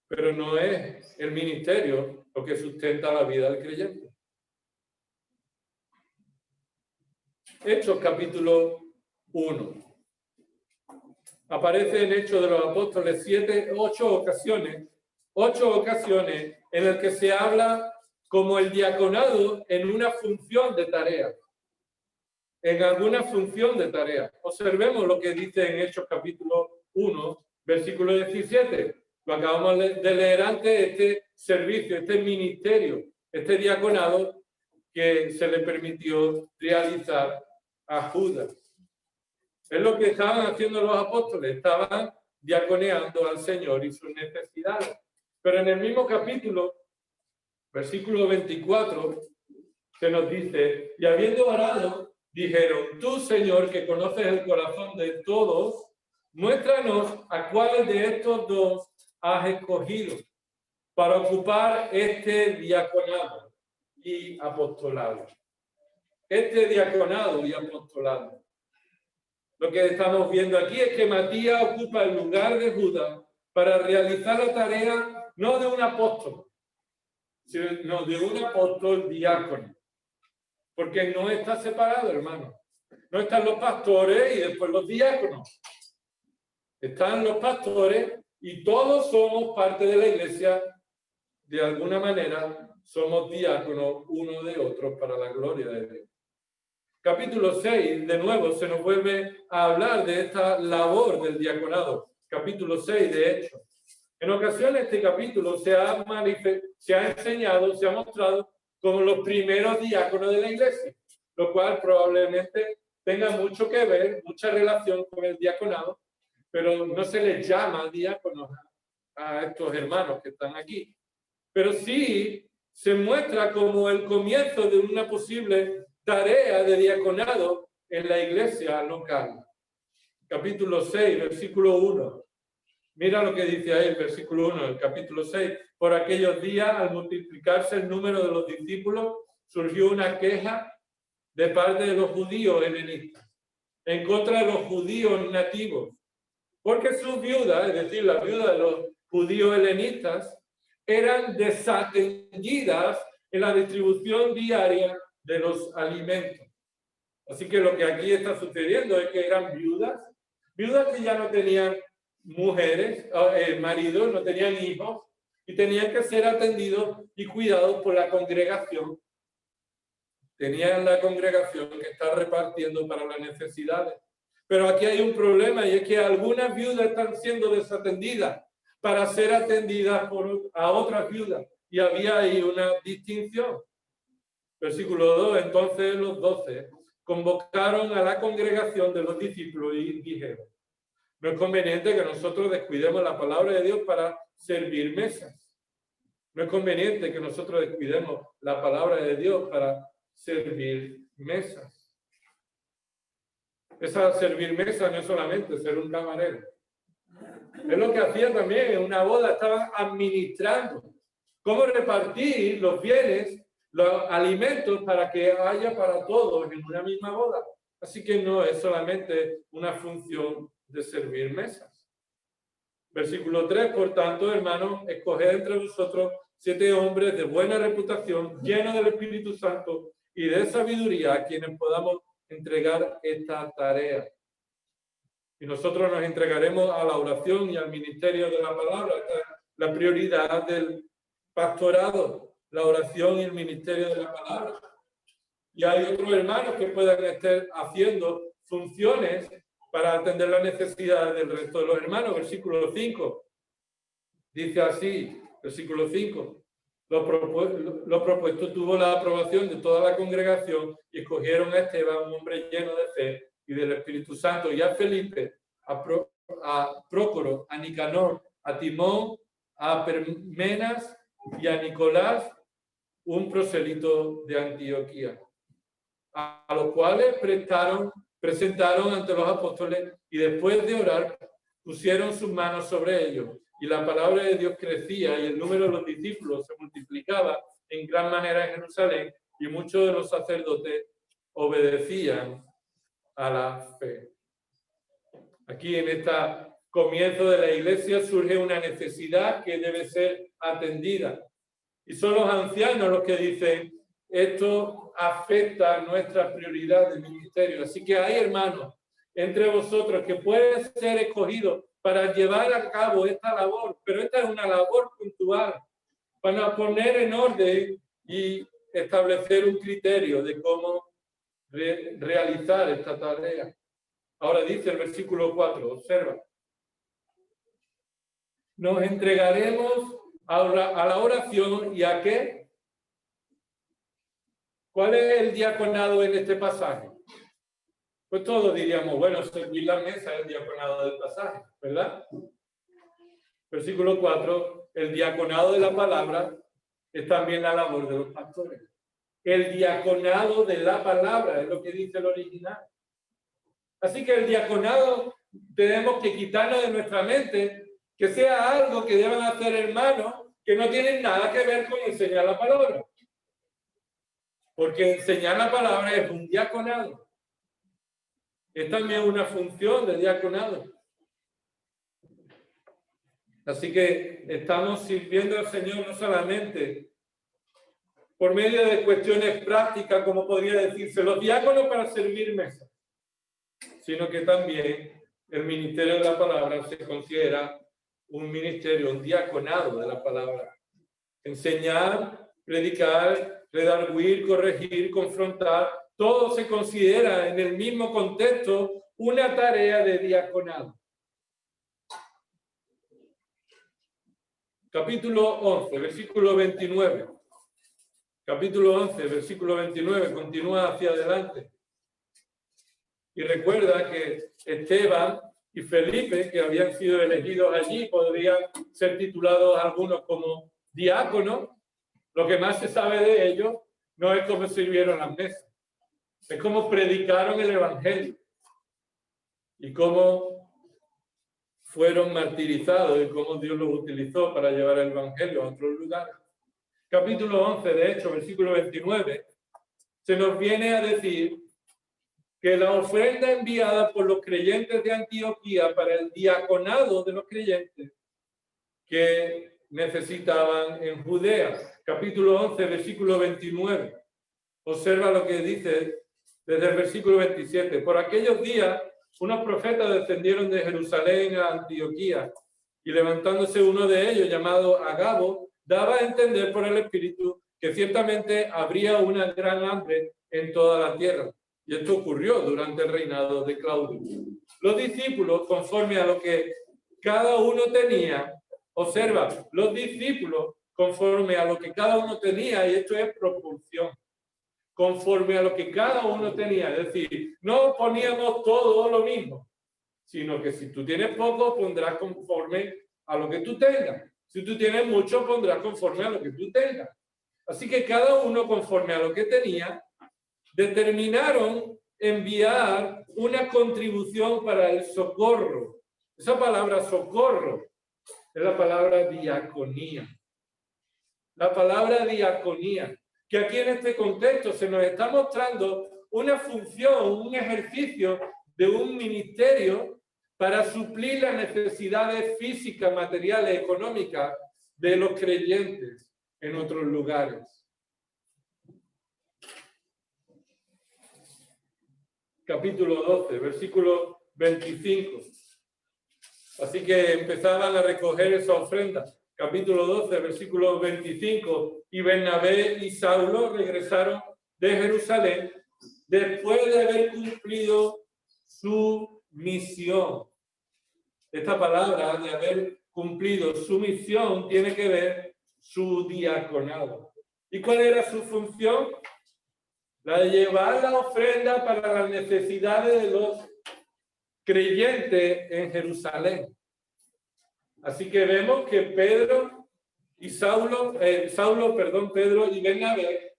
Pero no es el ministerio lo que sustenta la vida del creyente. Hechos capítulo 1. Aparece en Hechos de los Apóstoles 8 ocasiones en las que se habla como el diaconado en una función de tarea. En alguna función de tarea. Observemos lo que dice en Hechos capítulo 1, versículo 17. Lo acabamos de leer antes, este servicio, este ministerio, este diaconado que se le permitió realizar a Judas. Es lo que estaban haciendo los apóstoles, estaban diaconeando al Señor y sus necesidades. Pero en el mismo capítulo, versículo 24, se nos dice, y habiendo orado, dijeron, tú, Señor, que conoces el corazón de todos, muéstranos a cuál de estos dos has escogido para ocupar este diaconado y apostolado. Este diaconado y apostolado. Lo que estamos viendo aquí es que Matías ocupa el lugar de Judas para realizar la tarea no de un apóstol, sino de un apóstol diácono. Porque no está separado, hermano. No están los pastores y después los diáconos. Están los pastores y todos somos parte de la iglesia. De alguna manera somos diáconos uno de otro para la gloria de Dios. Capítulo 6, de nuevo, se nos vuelve a hablar de esta labor del diaconado. Capítulo 6 de Hechos. En ocasiones este capítulo se ha enseñado, se ha mostrado como los primeros diáconos de la iglesia, lo cual probablemente tenga mucho que ver, mucha relación con el diaconado, pero no se les llama diáconos a estos hermanos que están aquí. Pero sí se muestra como el comienzo de una posible tarea de diaconado en la iglesia local. Capítulo 6, versículo 1. Mira lo que dice ahí el versículo 1 del capítulo 6. Por aquellos días, al multiplicarse el número de los discípulos, surgió una queja de parte de los judíos helenistas en contra de los judíos nativos, porque sus viudas, es decir, las viudas de los judíos helenistas, eran desatendidas en la distribución diaria de los alimentos. Así que lo que aquí está sucediendo es que eran viudas que ya no tenían mujeres, maridos, no tenían hijos, y tenían que ser atendidos y cuidados por la congregación. Tenían la congregación que está repartiendo para las necesidades. Pero aquí hay un problema, y es que algunas viudas están siendo desatendidas para ser atendidas a otras viudas. Y había ahí una distinción. Versículo 2, entonces los 12 convocaron a la congregación de los discípulos y dijeron, no es conveniente que nosotros descuidemos la palabra de Dios para servir mesas. No es conveniente que nosotros descuidemos la palabra de Dios para servir mesas. Esa servir mesas no es solamente ser un camarero. Es lo que hacían también en una boda, estaban administrando cómo repartir los bienes, los alimentos para que haya para todos en una misma boda. Así que no es solamente una función de servir mesas. Versículo 3, por tanto, hermanos, escoged entre vosotros 7 hombres de buena reputación, llenos del Espíritu Santo y de sabiduría, a quienes podamos entregar esta tarea. Y nosotros nos entregaremos a la oración y al ministerio de la palabra. Esta es la prioridad del pastorado, la oración y el ministerio de la palabra. Y hay otros hermanos que puedan estar haciendo funciones para atender las necesidades del resto de los hermanos. Versículo 5. Dice así, versículo 5. Lo propuesto tuvo la aprobación de toda la congregación y escogieron a Esteban, un hombre lleno de fe y del Espíritu Santo, y a Felipe, a Prócoro, a Nicanor, a Timón, a Parmenas y a Nicolás, un proselito de Antioquía, a los cuales presentaron ante los apóstoles y después de orar pusieron sus manos sobre ellos y la palabra de Dios crecía y el número de los discípulos se multiplicaba en gran manera en Jerusalén y muchos de los sacerdotes obedecían a la fe. Aquí en este comienzo de la iglesia surge una necesidad que debe ser atendida. Y son los ancianos los que dicen, esto afecta a nuestra prioridad de ministerio. Así que hay hermanos entre vosotros que pueden ser escogidos para llevar a cabo esta labor, pero esta es una labor puntual para poner en orden y establecer un criterio de cómo realizar esta tarea. Ahora dice el versículo 4, observa. Nos entregaremos a la oración y ¿a qué? ¿Cuál es el diaconado en este pasaje? Pues todos diríamos, bueno, servir la mesa es el diaconado del pasaje, ¿verdad? Versículo 4, el diaconado de la palabra es también la labor de los pastores. El diaconado de la palabra es lo que dice el original. Así que el diaconado tenemos que quitarlo de nuestra mente, que sea algo que deban hacer hermanos que no tienen nada que ver con enseñar la palabra. Porque enseñar la palabra es un diaconado. Es también una función de diaconado. Así que estamos sirviendo al Señor no solamente por medio de cuestiones prácticas, como podría decirse, los diáconos para servir mesa, sino que también el ministerio de la palabra se considera un ministerio, un diaconado de la palabra. Enseñar, predicar, redarguir, corregir, confrontar, todo se considera en el mismo contexto una tarea de diaconado. Capítulo 11, versículo 29. Capítulo 11, versículo 29, continúa hacia adelante. Y recuerda que Esteban y Felipe, que habían sido elegidos allí, podrían ser titulados algunos como diáconos. Lo que más se sabe de ellos no es cómo sirvieron las mesas, es cómo predicaron el evangelio y cómo fueron martirizados y cómo Dios los utilizó para llevar el evangelio a otros lugares. Capítulo 11, de hecho, versículo 29, se nos viene a decir que la ofrenda enviada por los creyentes de Antioquía para el diaconado de los creyentes que necesitaban en Judea. Capítulo 11, versículo 29. Observa lo que dice desde el versículo 27. Por aquellos días, unos profetas descendieron de Jerusalén a Antioquía y levantándose uno de ellos, llamado Agabo, daba a entender por el Espíritu que ciertamente habría una gran hambre en toda la tierra. Y esto ocurrió durante el reinado de Claudio. Los discípulos, conforme a lo que cada uno tenía, observa, los discípulos, conforme a lo que cada uno tenía, y esto es proporción, conforme a lo que cada uno tenía, es decir, no poníamos todo lo mismo, sino que si tú tienes poco, pondrás conforme a lo que tú tengas. Si tú tienes mucho, pondrás conforme a lo que tú tengas. Así que cada uno, conforme a lo que tenía, determinaron enviar una contribución para el socorro. Esa palabra socorro es la palabra diaconía. La palabra diaconía, que aquí en este contexto se nos está mostrando una función, un ejercicio de un ministerio para suplir las necesidades físicas, materiales, económicas de los creyentes en otros lugares. Capítulo 12, versículo 25. Así que empezaban a recoger esa ofrenda. Capítulo 12, versículo 25. Y Bernabé y Saulo regresaron de Jerusalén después de haber cumplido su misión. Esta palabra de haber cumplido su misión tiene que ver su diaconado. ¿Y cuál era su función? La de llevar la ofrenda para las necesidades de los creyentes en Jerusalén. Así que vemos que Pedro y Pedro y Bernabé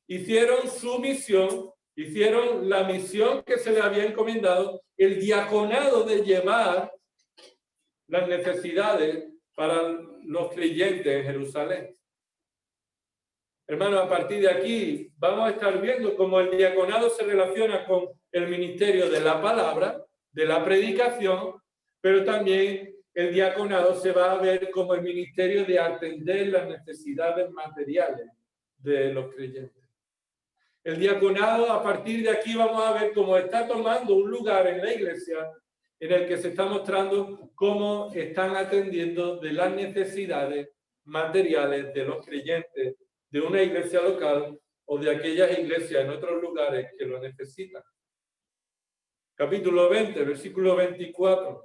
hicieron su misión, hicieron la misión que se les había encomendado, el diaconado de llevar las necesidades para los creyentes en Jerusalén. Hermanos, a partir de aquí vamos a estar viendo cómo el diaconado se relaciona con el ministerio de la palabra, de la predicación, pero también el diaconado se va a ver como el ministerio de atender las necesidades materiales de los creyentes. El diaconado, a partir de aquí vamos a ver cómo está tomando un lugar en la iglesia en el que se está mostrando cómo están atendiendo de las necesidades materiales de los creyentes de una iglesia local o de aquellas iglesias en otros lugares que lo necesitan. Capítulo 20, versículo 24.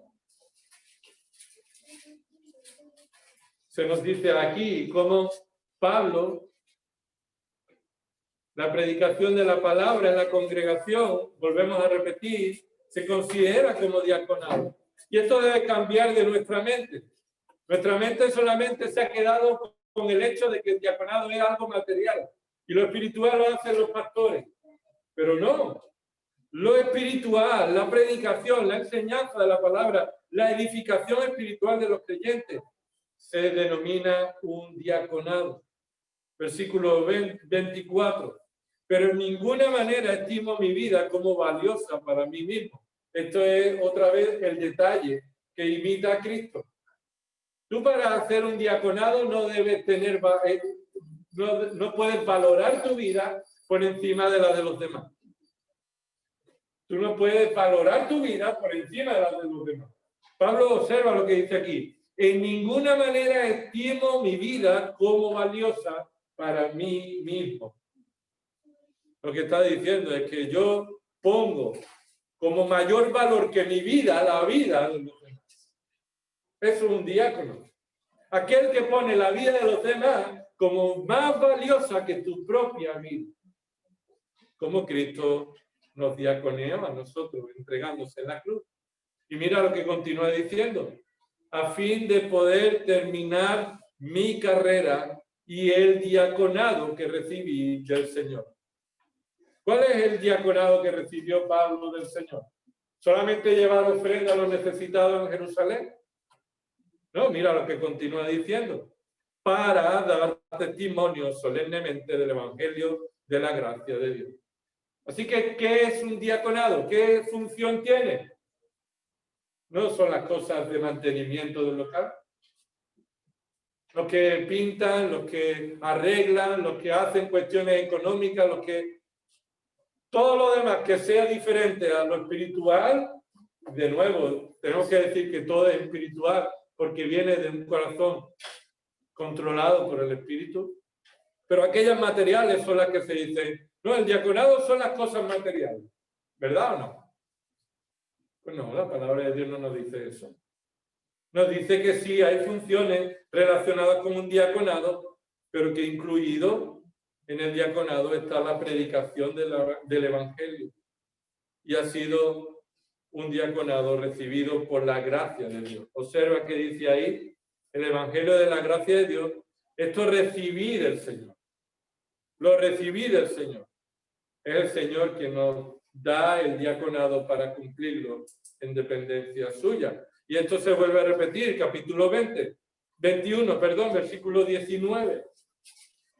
Se nos dice aquí cómo Pablo, la predicación de la palabra en la congregación, volvemos a repetir, se considera como diaconado. Y esto debe cambiar de nuestra mente. Nuestra mente solamente se ha quedado con el hecho de que el diaconado es algo material y lo espiritual lo hacen los pastores. Pero no, lo espiritual, la predicación, la enseñanza de la palabra, la edificación espiritual de los creyentes se denomina un diaconado. Versículo 24. Pero en ninguna manera estimo mi vida como valiosa para mí mismo. Esto es otra vez el detalle que imita a Cristo. Tú para hacer un diaconado no debes tener, no puedes valorar tu vida por encima de la de los demás. Tú no puedes valorar tu vida por encima de la de los demás. Pablo observa lo que dice aquí. En ninguna manera estimo mi vida como valiosa para mí mismo. Lo que está diciendo es que yo pongo como mayor valor que mi vida, la vida de los demás. Eso es un diácono. Aquel que pone la vida de los demás como más valiosa que tu propia vida. Como Cristo nos diaconeó a nosotros, entregándose en la cruz. Y mira lo que continúa diciendo. A fin de poder terminar mi carrera y el diaconado que recibí del Señor. ¿Cuál es el diaconado que recibió Pablo del Señor? ¿Solamente llevar ofrenda a los necesitados en Jerusalén? No, mira lo que continúa diciendo. Para dar testimonio solemnemente del Evangelio de la gracia de Dios. Así que, ¿qué es un diaconado? ¿Qué función tiene? No son las cosas de mantenimiento del local. Los que pintan, los que arreglan, los que hacen cuestiones económicas, los que... Todo lo demás que sea diferente a lo espiritual, de nuevo, tenemos que decir que todo es espiritual porque viene de un corazón controlado por el Espíritu. Pero aquellas materiales son las que se dicen, no, el diaconado son las cosas materiales. ¿Verdad o no? Pues no, la palabra de Dios no nos dice eso. Nos dice que sí hay funciones relacionadas con un diaconado, pero que incluido en el diaconado está la predicación del Evangelio. Y ha sido un diaconado recibido por la gracia de Dios. Observa que dice ahí, el Evangelio de la gracia de Dios, esto recibí del Señor. Lo recibí del Señor. Es el Señor quien nos da el diaconado para cumplirlo en dependencia suya. Y esto se vuelve a repetir, capítulo 21, versículo 19.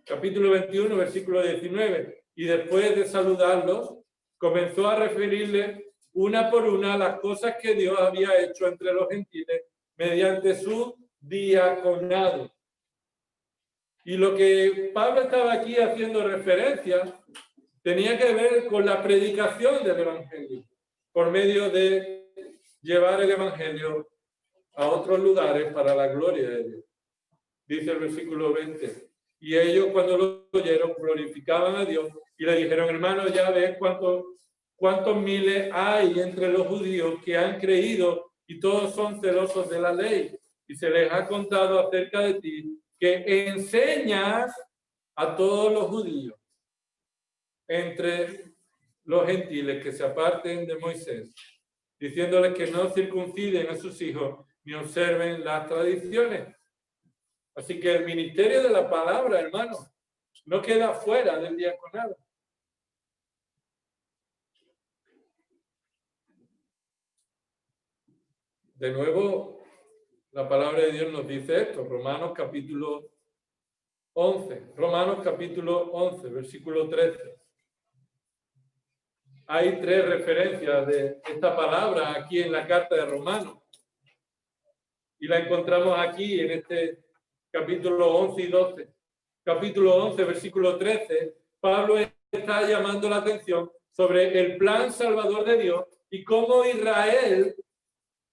Capítulo 21, versículo 19. Y después de saludarlos, comenzó a referirles una por una las cosas que Dios había hecho entre los gentiles mediante su diaconado. Y lo que Pablo estaba aquí haciendo referencia tenía que ver con la predicación del Evangelio, por medio de llevar el Evangelio a otros lugares para la gloria de Dios. Dice el versículo 20. Y ellos cuando lo oyeron glorificaban a Dios y le dijeron, hermanos, ya ves cuántos miles hay entre los judíos que han creído y todos son celosos de la ley. Y se les ha contado acerca de ti que enseñas a todos los judíos entre los gentiles que se aparten de Moisés, diciéndoles que no circunciden a sus hijos ni observen las tradiciones. Así que el ministerio de la palabra, hermano, no queda fuera del diaconado. De nuevo, La palabra de Dios nos dice esto, Romanos capítulo 11, versículo 13. Hay tres referencias de esta palabra aquí en la carta de Romanos. Y la encontramos aquí en este capítulo 11 y 12. Capítulo 11, versículo 13, Pablo está llamando la atención sobre el plan salvador de Dios y cómo Israel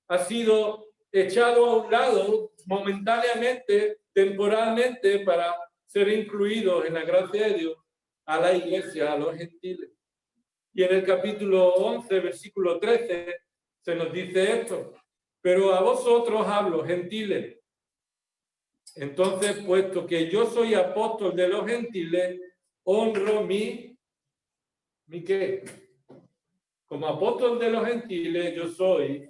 ha sido echado a un lado momentáneamente, temporalmente, para ser incluidos en la gracia de Dios a la iglesia, a los gentiles. Y en el capítulo 11, versículo 13, se nos dice esto: pero a vosotros hablo, gentiles. Entonces, puesto que yo soy apóstol de los gentiles, honro ¿qué? Como apóstol de los gentiles, yo soy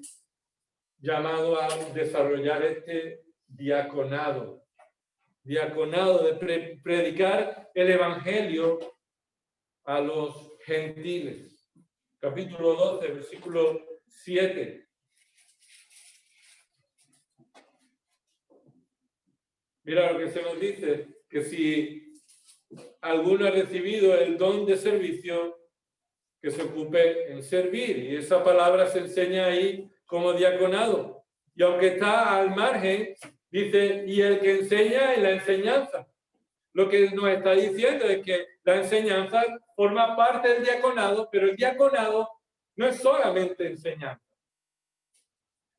llamado a desarrollar este diaconado de predicar el evangelio a los gentiles. Capítulo 12, versículo 7. Mira lo que se nos dice, que si alguno ha recibido el don de servicio, que se ocupe en servir. Y esa palabra se enseña ahí como diaconado. Y aunque está al margen, dice, y el que enseña en la enseñanza. Lo que nos está diciendo es que la enseñanza forma parte del diaconado, pero el diaconado no es solamente enseñanza.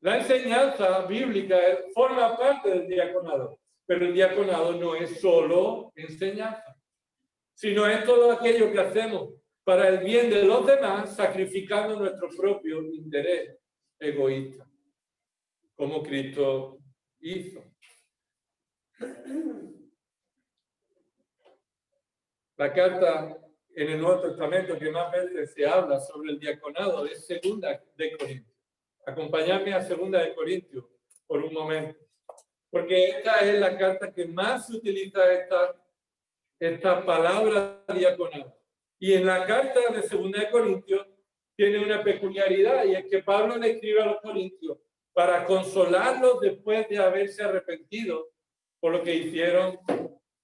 La enseñanza bíblica forma parte del diaconado, pero el diaconado no es solo enseñanza, sino es todo aquello que hacemos para el bien de los demás, sacrificando nuestro propio interés egoísta, como Cristo hizo. La carta en el Nuevo Testamento que más veces se habla sobre el diaconado es Segunda de Corintios. Acompañadme a Segunda de Corintios por un momento, porque esta es la carta que más se utiliza esta palabra diaconado. Y en la carta de Segunda de Corintios tiene una peculiaridad, y es que Pablo le escribe a los corintios para consolarlos después de haberse arrepentido por lo que hicieron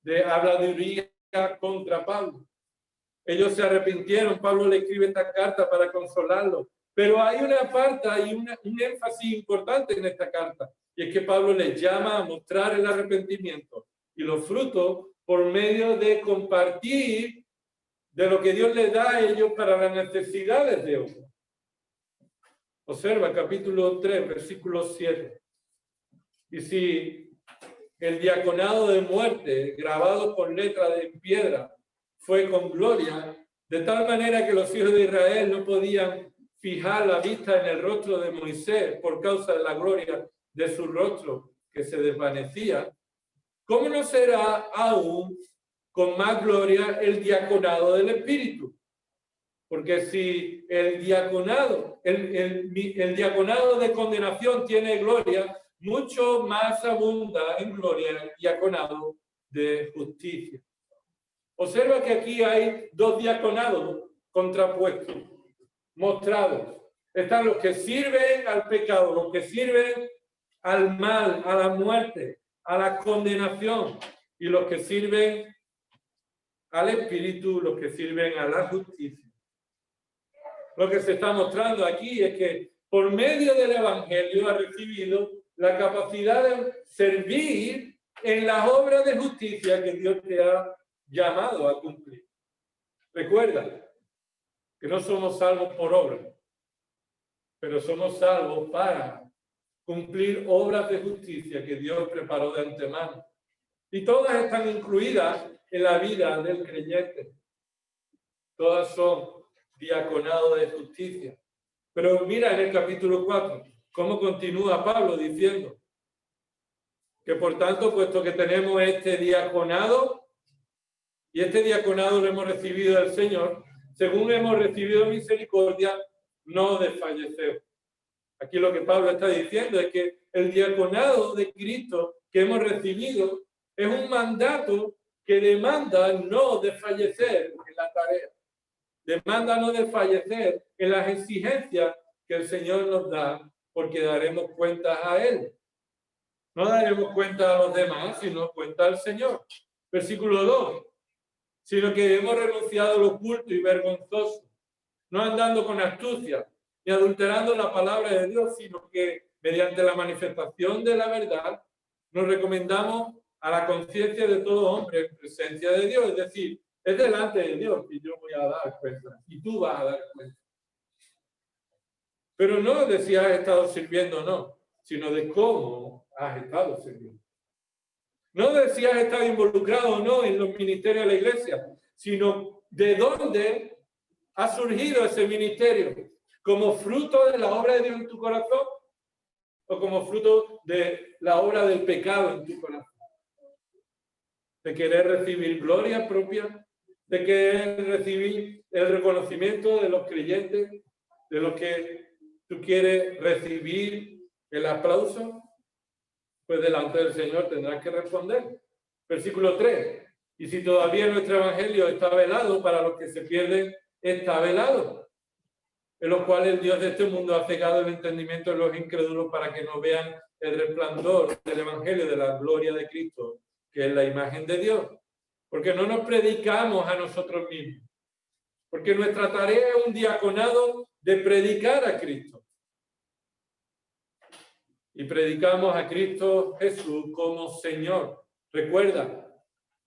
de habladuría contra Pablo. Ellos se arrepintieron, Pablo le escribe esta carta para consolarlos. Pero hay una parte y un énfasis importante en esta carta, y es que Pablo les llama a mostrar el arrepentimiento y los frutos por medio de compartir de lo que Dios les da a ellos para las necesidades de otros. Observa capítulo 3, versículo 7. Y si el diaconado de muerte, grabado con letra de piedra, fue con gloria, de tal manera que los hijos de Israel no podían fijar la vista en el rostro de Moisés por causa de la gloria de su rostro que se desvanecía, ¿cómo no será aún con más gloria el diaconado del Espíritu? Porque si el diaconado, el diaconado de condenación tiene gloria, mucho más abunda en gloria el diaconado de justicia. Observa que aquí hay dos diaconados contrapuestos, mostrados. Están los que sirven al pecado, los que sirven al mal, a la muerte, a la condenación, y los que sirven al Espíritu, los que sirven a la justicia. Lo que se está mostrando aquí es que por medio del Evangelio ha recibido la capacidad de servir en las obras de justicia que Dios te ha llamado a cumplir. Recuerda que no somos salvos por obra, pero somos salvos para cumplir obras de justicia que Dios preparó de antemano. Y todas están incluidas en la vida del creyente. Todas son diaconado de justicia. Pero mira en el capítulo 4, cómo continúa Pablo diciendo que por tanto, puesto que tenemos este diaconado, y este diaconado lo hemos recibido del Señor, según hemos recibido misericordia, no desfallecemos. Aquí lo que Pablo está diciendo es que el diaconado de Cristo que hemos recibido es un mandato que demanda no desfallecer en la tarea. Demanda no desfallecer en las exigencias que el Señor nos da, porque daremos cuentas a Él. No daremos cuenta a los demás, sino cuenta al Señor. Versículo 2. Sino que hemos renunciado a lo oculto y vergonzoso, no andando con astucia, ni adulterando la palabra de Dios, sino que mediante la manifestación de la verdad nos recomendamos a la conciencia de todo hombre en presencia de Dios. Es decir, es delante de Dios que yo voy a dar cuenta y tú vas a dar cuenta. Pero no de si has estado sirviendo o no, sino de cómo has estado sirviendo. No de si has estado involucrado o no en los ministerios de la iglesia, sino de dónde ha surgido ese ministerio, como fruto de la obra de Dios en tu corazón o como fruto de la obra del pecado en tu corazón. De querer recibir gloria propia, de querer recibir el reconocimiento de los creyentes, de los que tú quieres recibir el aplauso, pues delante del Señor tendrás que responder. Versículo 3. Y si todavía nuestro evangelio está velado, para los que se pierden, está velado, en los cuales el Dios de este mundo ha cegado el entendimiento de los incrédulos para que no vean el resplandor del evangelio de la gloria de Cristo, que es la imagen de Dios. Porque no nos predicamos a nosotros mismos. Porque nuestra tarea es un diaconado de predicar a Cristo. Y predicamos a Cristo Jesús como Señor. Recuerda,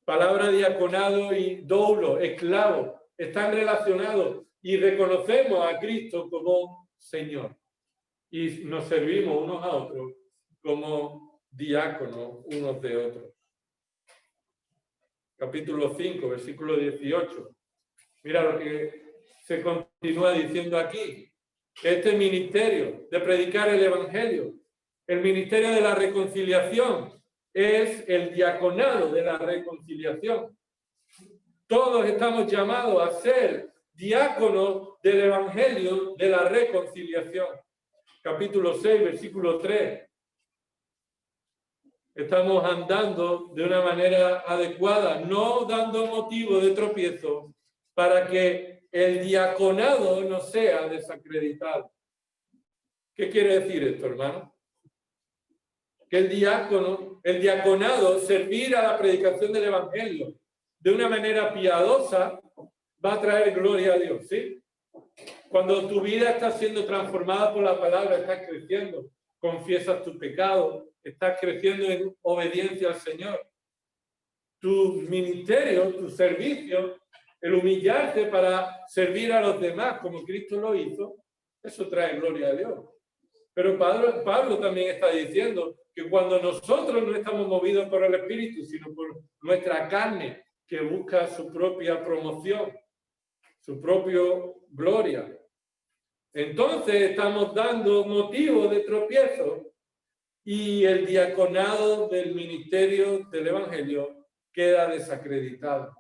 palabra diaconado y doulo, esclavo, están relacionados y reconocemos a Cristo como Señor. Y nos servimos unos a otros como diáconos unos de otros. Capítulo 5, versículo 18. Mira lo que se continúa diciendo aquí. Este ministerio de predicar el evangelio, el ministerio de la reconciliación, es el diaconado de la reconciliación. Todos estamos llamados a ser diáconos del evangelio de la reconciliación. Capítulo 6, versículo 3. Estamos andando de una manera adecuada, no dando motivo de tropiezo para que el diaconado no sea desacreditado. ¿Qué quiere decir esto, hermano? Que el diaconado, servir a la predicación del evangelio de una manera piadosa, va a traer gloria a Dios, ¿sí? Cuando tu vida está siendo transformada por la palabra, estás creciendo, confiesas tus pecados, estás creciendo en obediencia al Señor. Tu ministerio, tu servicio, el humillarte para servir a los demás como Cristo lo hizo, eso trae gloria a Dios. Pero Pablo también está diciendo que cuando nosotros no estamos movidos por el Espíritu, sino por nuestra carne, que busca su propia promoción, su propia gloria, entonces estamos dando motivo de tropiezo y el diaconado del ministerio del Evangelio queda desacreditado.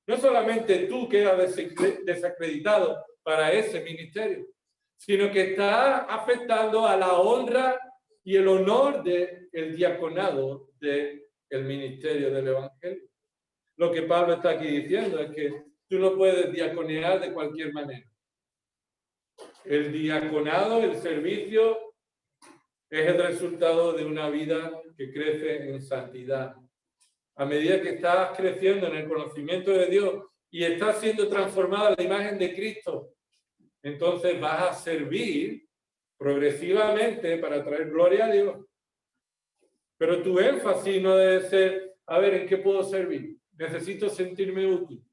No solamente tú quedas desacreditado para ese ministerio, sino que está afectando a la honra y el honor del diaconado del ministerio del Evangelio. Lo que Pablo está aquí diciendo es que tú no puedes diaconear de cualquier manera. El diaconado, el servicio, es el resultado de una vida que crece en santidad. A medida que estás creciendo en el conocimiento de Dios y estás siendo transformada a la imagen de Cristo, entonces vas a servir progresivamente para traer gloria a Dios. Pero tu énfasis no debe ser, a ver, ¿en qué puedo servir? Necesito sentirme útil.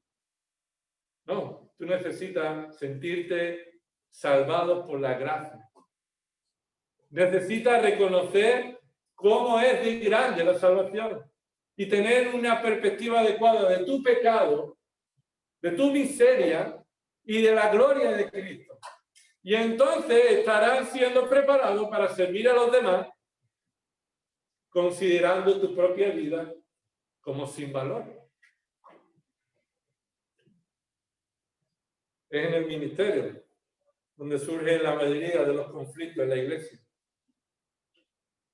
No, tú necesitas sentirte salvado por la gracia. Necesitas reconocer cómo es de grande la salvación y tener una perspectiva adecuada de tu pecado, de tu miseria y de la gloria de Cristo. Y entonces estarás siendo preparado para servir a los demás, considerando tu propia vida como sin valor. Es en el ministerio donde surge la mayoría de los conflictos en la iglesia.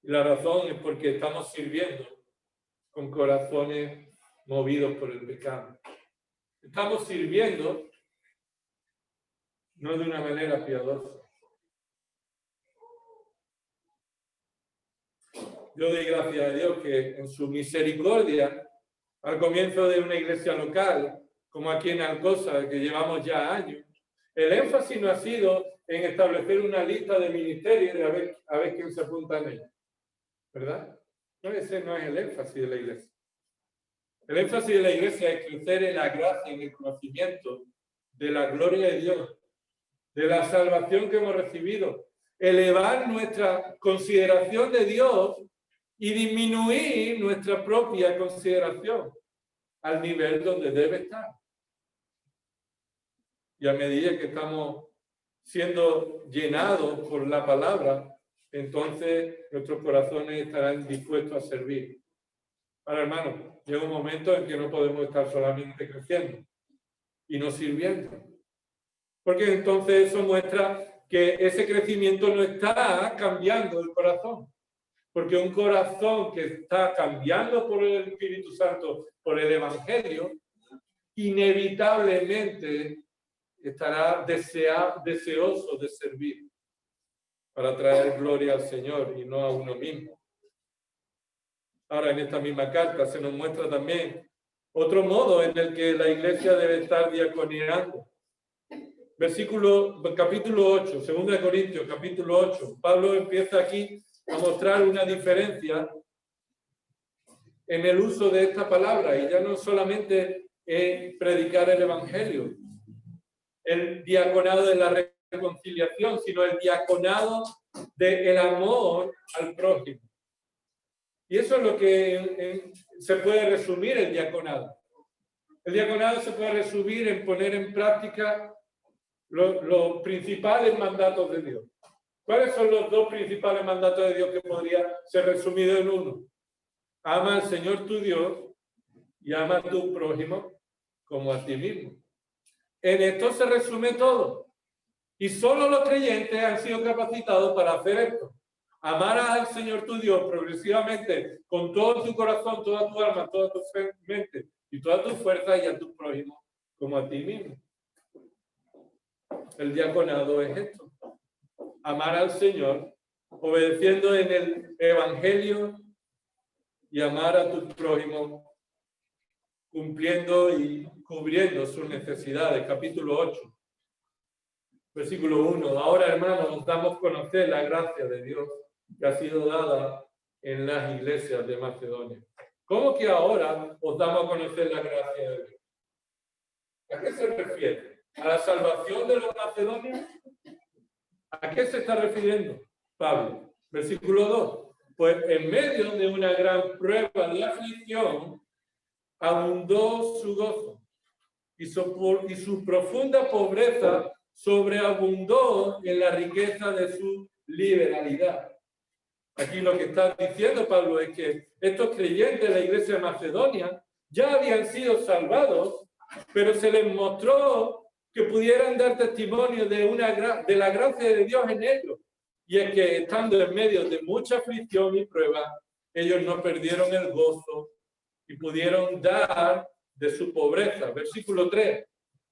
Y la razón es porque estamos sirviendo con corazones movidos por el pecado. Estamos sirviendo no de una manera piadosa. yo doy gracias a Dios que en su misericordia, al comienzo de una iglesia local, como aquí en Alcosa, que llevamos ya años, el énfasis no ha sido en establecer una lista de ministerios y a ver quién se apunta en ella, ¿verdad? No, ese no es el énfasis de la iglesia. El énfasis de la iglesia es crecer en la gracia, en el conocimiento de la gloria de Dios, de la salvación que hemos recibido, elevar nuestra consideración de Dios y disminuir nuestra propia consideración al nivel donde debe estar. Y a medida que estamos siendo llenados por la palabra, entonces nuestros corazones estarán dispuestos a servir. Ahora, hermanos, llega un momento en que no podemos estar solamente creciendo y no sirviendo. Porque entonces eso muestra que ese crecimiento no está cambiando el corazón. Porque un corazón que está cambiando por el Espíritu Santo, por el Evangelio, inevitablemente estará deseoso de servir para traer gloria al Señor y no a uno mismo. Ahora, en esta misma carta se nos muestra también otro modo en el que la iglesia debe estar diaconeando. Capítulo 8, 2 Corintios, capítulo 8. Pablo empieza aquí a mostrar una diferencia en el uso de esta palabra, y ya no solamente predicar el Evangelio, el diaconado de la reconciliación, sino el diaconado del amor al prójimo. Y eso es lo que se puede resumir el diaconado. El diaconado se puede resumir en poner en práctica los principales mandatos de Dios. ¿Cuáles son los dos principales mandatos de Dios que podría ser resumido en uno? Ama al Señor tu Dios y ama a tu prójimo como a ti mismo. En esto se resume todo. Y solo los creyentes han sido capacitados para hacer esto. Amar al Señor tu Dios progresivamente con todo tu corazón, toda tu alma, toda tu mente y toda tu fuerza, y a tu prójimo como a ti mismo. El diaconado es esto. Amar al Señor, obedeciendo en el Evangelio, y amar a tu prójimo, cumpliendo y cubriendo sus necesidades. Capítulo 8, versículo 1. Ahora, hermanos, os damos a conocer la gracia de Dios que ha sido dada en las iglesias de Macedonia. ¿Cómo que ahora os damos a conocer la gracia de Dios? ¿A qué se refiere? ¿A la salvación de los macedonios? ¿A qué se está refiriendo Pablo? Versículo 2. Pues en medio de una gran prueba de aflicción, abundó su gozo, y su profunda pobreza sobreabundó en la riqueza de su liberalidad. Aquí lo que está diciendo Pablo es que estos creyentes de la iglesia de Macedonia ya habían sido salvados, pero se les mostró que pudieran dar testimonio de la gracia de Dios en ellos. Y es que estando en medio de mucha aflicción y prueba, ellos no perdieron el gozo y pudieron dar de su pobreza. Versículo 3.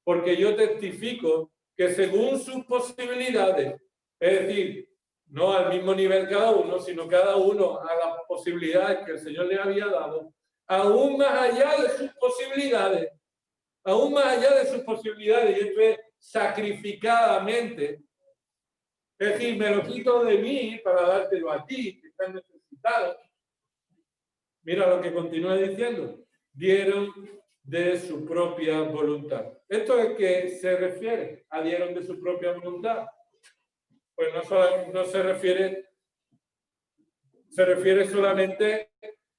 Porque yo testifico que según sus posibilidades, es decir, no al mismo nivel cada uno, sino cada uno a las posibilidades que el Señor le había dado, aún más allá de sus posibilidades, y esto es sacrificadamente, es decir, me lo quito de mí para dártelo a ti, que estás necesitado. Mira lo que continúa diciendo, dieron de su propia voluntad. ¿Esto es que se refiere a dieron de su propia voluntad? Pues no se refiere solamente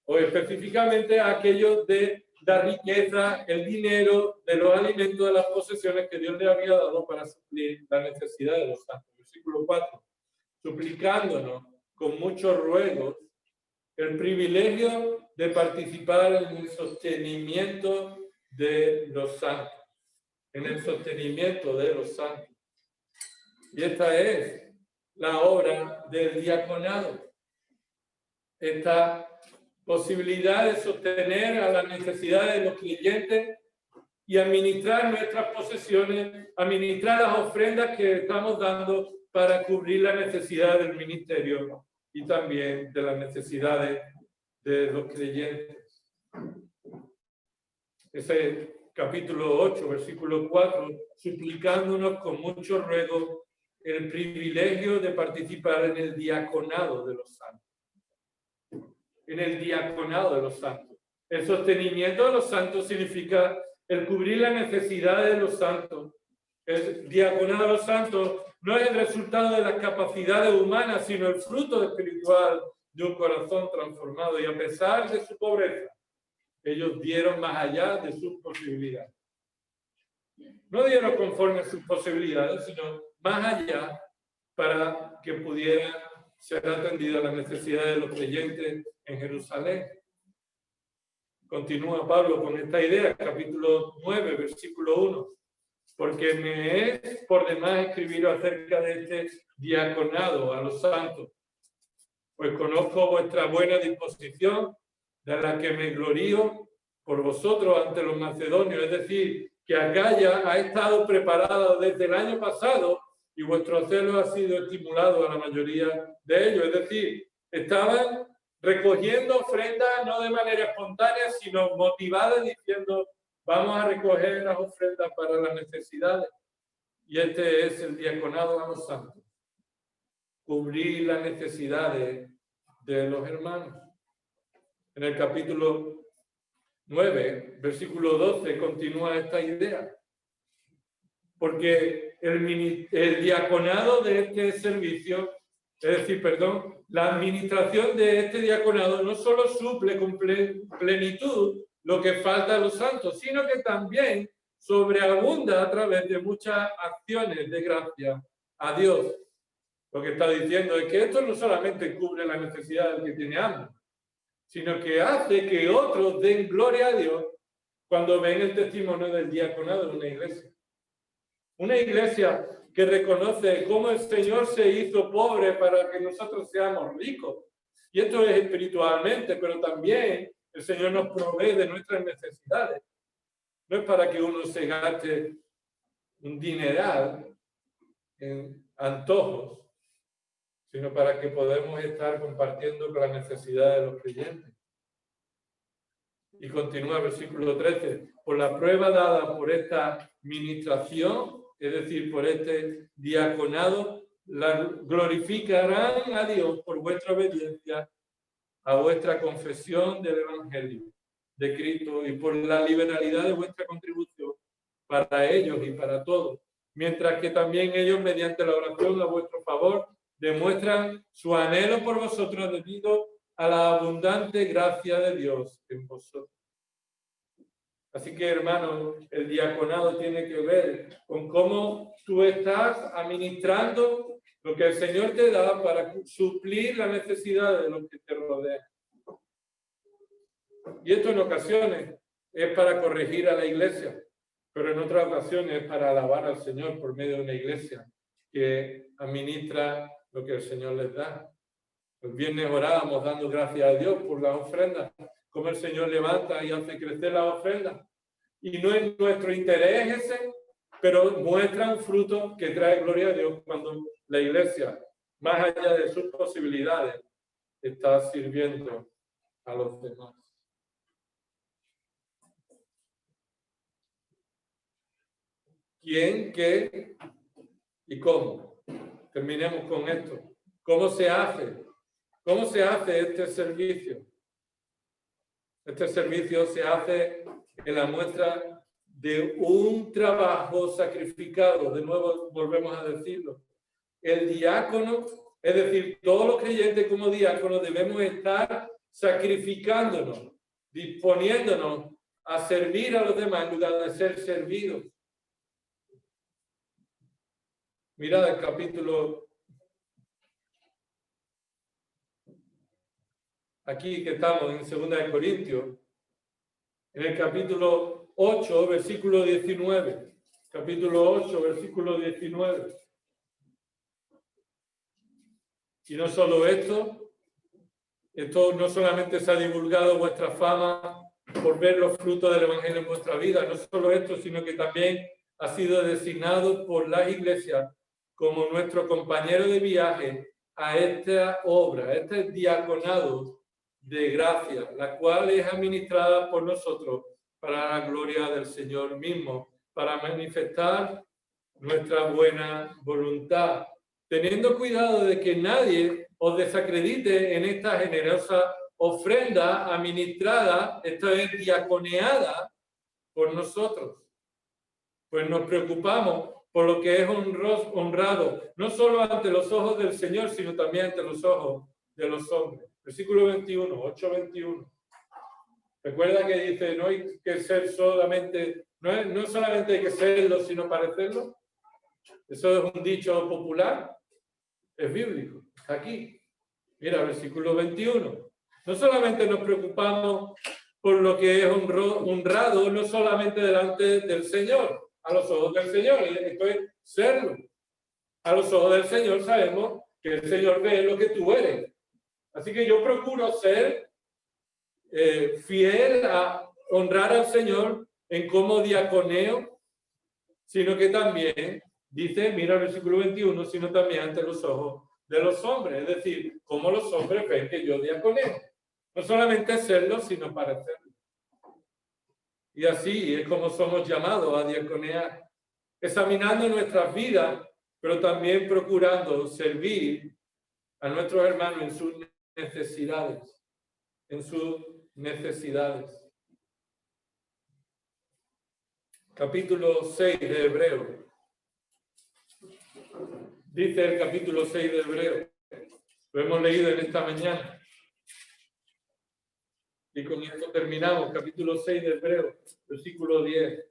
o específicamente a aquello de la riqueza, el dinero, de los alimentos, de las posesiones que Dios le había dado para suplir la necesidad de los santos. Versículo 4. Suplicándonos con muchos ruegos el privilegio de participar en el sostenimiento de los santos. En el sostenimiento de los santos. Y esta es la obra del diaconado. Esta posibilidad de sostener a las necesidades de los creyentes y administrar nuestras posesiones, administrar las ofrendas que estamos dando para cubrir la necesidad del ministerio y también de las necesidades de los creyentes. Ese capítulo 8, versículo 4, suplicándonos con mucho ruego el privilegio de participar en el diaconado de los santos. En el diaconado de los santos. El sostenimiento de los santos significa el cubrir las necesidades de los santos. El diaconado de los santos no es el resultado de las capacidades humanas, sino el fruto espiritual de un corazón transformado. Y a pesar de su pobreza, ellos dieron más allá de sus posibilidades. No dieron conforme a sus posibilidades, sino más allá para que pudieran ser atendidas las necesidades de los creyentes en Jerusalén. Continúa Pablo con esta idea, capítulo 9, versículo 1. Porque me es por demás escribir acerca de este diaconado a los santos, pues conozco vuestra buena disposición, de la que me glorío por vosotros ante los macedonios. Es decir, que Acaya ha estado preparada desde el año pasado y vuestro celo ha sido estimulado a la mayoría de ellos. Es decir, estaban recogiendo ofrendas no de manera espontánea, sino motivadas diciendo, vamos a recoger las ofrendas para las necesidades. Y este es el diaconado a los santos. Cubrir las necesidades de los hermanos. En el capítulo 9, versículo 12, continúa esta idea. Porque el diaconado de este servicio, es decir, perdón, la administración de este diaconado no solo suple con plenitud lo que falta a los santos, sino que también sobreabunda a través de muchas acciones de gracia a Dios. Lo que está diciendo es que esto no solamente cubre la necesidad del que tiene hambre, sino que hace que otros den gloria a Dios cuando ven el testimonio del diaconado en una iglesia. Una iglesia que reconoce cómo el Señor se hizo pobre para que nosotros seamos ricos. Y esto es espiritualmente, pero también el Señor nos provee de nuestras necesidades. No es para que uno se gaste un dineral en antojos, sino para que podamos estar compartiendo con las necesidades de los creyentes. Y continúa el versículo 13. Por la prueba dada por esta ministración, es decir, por este diaconado, la glorificarán a Dios por vuestra obediencia a vuestra confesión del Evangelio de Cristo y por la liberalidad de vuestra contribución para ellos y para todos, mientras que también ellos, mediante la oración a vuestro favor, demuestran su anhelo por vosotros debido a la abundante gracia de Dios en vosotros. Así que, hermanos, el diaconado tiene que ver con cómo tú estás administrando lo que el Señor te da para suplir la necesidad de los que te rodean. Y esto en ocasiones es para corregir a la iglesia, pero en otras ocasiones es para alabar al Señor por medio de una iglesia que administra lo que el Señor les da. El viernes orábamos dando gracias a Dios por las ofrendas, como el Señor levanta y hace crecer las ofrendas. Y no es nuestro interés ese, pero muestra un fruto que trae gloria a Dios cuando la iglesia, más allá de sus posibilidades, está sirviendo a los demás. ¿Quién, qué y cómo? Terminemos con esto. ¿Cómo se hace? ¿Cómo se hace este servicio? Este servicio se hace en la muestra de un trabajo sacrificado. De nuevo, volvemos a decirlo. El diácono, es decir, todos los creyentes como diáconos debemos estar sacrificándonos, disponiéndonos a servir a los demás en lugar de ser servidos. Mirad el capítulo aquí que estamos en 2 Corintios, en el capítulo 8, versículo 19. Capítulo 8, versículo 19. Y no solo esto no solamente se ha divulgado vuestra fama por ver los frutos del Evangelio en vuestra vida, no solo esto, sino que también ha sido designado por las iglesias como nuestro compañero de viaje a esta obra, a este diaconado de gracia, la cual es administrada por nosotros para la gloria del Señor mismo, para manifestar nuestra buena voluntad, teniendo cuidado de que nadie os desacredite en esta generosa ofrenda administrada, esto es diaconeada por nosotros. Pues nos preocupamos por lo que es honrado, no solo ante los ojos del Señor, sino también ante los ojos de los hombres. Versículo 21, 8:21. Recuerda que dice, no hay que ser solamente, no solamente hay que serlo, sino parecerlo. Eso es un dicho popular, es bíblico, está aquí. Mira, versículo 21. No solamente nos preocupamos por lo que es honrado, no solamente delante del Señor, a los ojos del Señor, esto es serlo. A los ojos del Señor sabemos que el Señor ve lo que tú eres. Así que yo procuro ser fiel a honrar al Señor en cómo diaconeo, sino que también, dice, mira el versículo 21, sino también ante los ojos de los hombres, es decir, cómo los hombres ven que yo diaconeo. No solamente serlo, sino parecerlo. Y así es como somos llamados a diaconear, examinando nuestras vidas, pero también procurando servir a nuestros hermanos en sus necesidades, en sus necesidades. Capítulo 6 de Hebreo. Dice el capítulo 6 de Hebreo. Lo hemos leído en esta mañana. Y con esto terminamos. Capítulo 6 de Hebreo, versículo 10.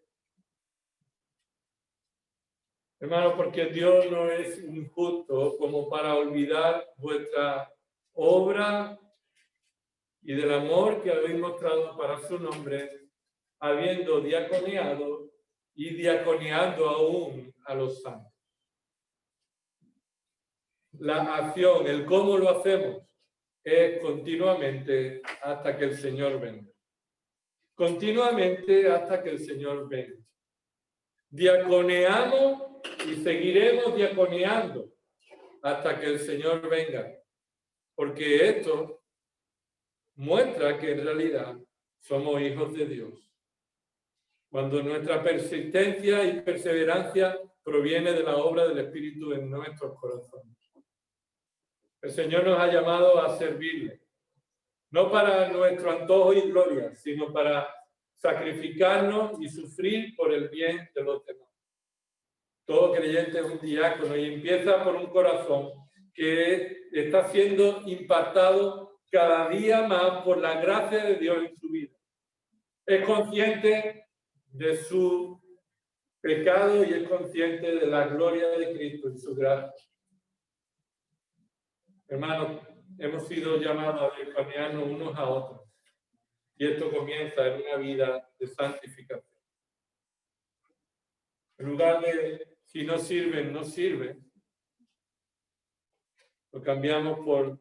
Hermanos, porque Dios no es injusto como para olvidar vuestra obra y del amor que habéis mostrado para su nombre, habiendo diaconeado y diaconeando aún a los santos. La acción, el cómo lo hacemos, es continuamente hasta que el Señor venga. Continuamente hasta que el Señor venga. Diaconeamos y seguiremos diaconeando hasta que el Señor venga. Porque esto muestra que en realidad somos hijos de Dios. Cuando nuestra persistencia y perseverancia proviene de la obra del Espíritu en nuestros corazones. El Señor nos ha llamado a servirle, no para nuestro antojo y gloria, sino para sacrificarnos y sufrir por el bien de los demás. Todo creyente es un diácono y empieza por un corazón que está siendo impactado cada día más por la gracia de Dios en su vida. Es consciente de su pecado y es consciente de la gloria de Cristo y su gracia. Hermanos, hemos sido llamados a diaconearnos unos a otros. Y esto comienza en una vida de santificación. En lugar de si no sirven, no sirven, lo cambiamos por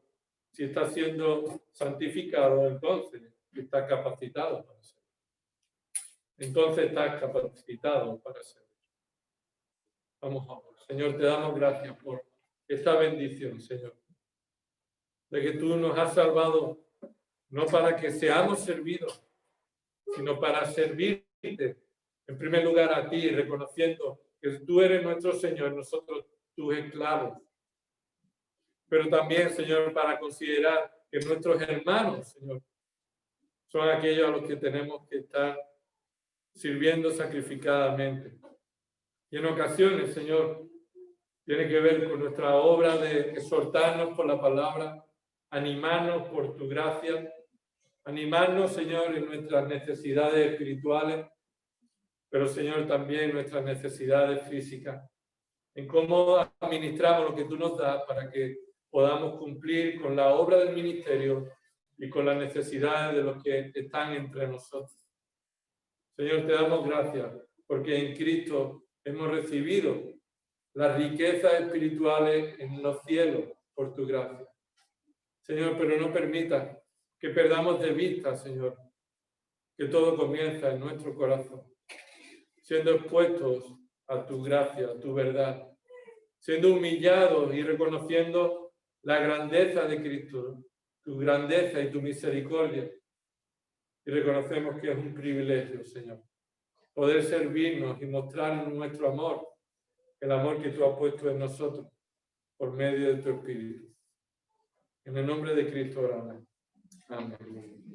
si está siendo santificado, entonces está capacitado para ser. Entonces está capacitado para ser. Vamos a orar. Señor, te damos gracias por esta bendición, Señor. De que tú nos has salvado no para que seamos servidos, sino para servirte en primer lugar a ti, reconociendo que tú eres nuestro Señor, nosotros tus esclavos. Pero también, Señor, para considerar que nuestros hermanos, Señor, son aquellos a los que tenemos que estar sirviendo sacrificadamente. Y en ocasiones, Señor, tiene que ver con nuestra obra de exhortarnos por la palabra, animarnos por tu gracia, animarnos, Señor, en nuestras necesidades espirituales, pero, Señor, también nuestras necesidades físicas, en cómo administramos lo que tú nos das para que podamos cumplir con la obra del ministerio y con las necesidades de los que están entre nosotros. Señor, te damos gracias porque en Cristo hemos recibido las riquezas espirituales en los cielos por tu gracia. Señor, pero no permita que perdamos de vista, Señor, que todo comienza en nuestro corazón, siendo expuestos a tu gracia, a tu verdad, siendo humillados y reconociendo la grandeza de Cristo, tu grandeza y tu misericordia. Y reconocemos que es un privilegio, Señor, poder servirnos y mostrar nuestro amor, el amor que tú has puesto en nosotros por medio de tu Espíritu. En el nombre de Cristo oramos. Amén.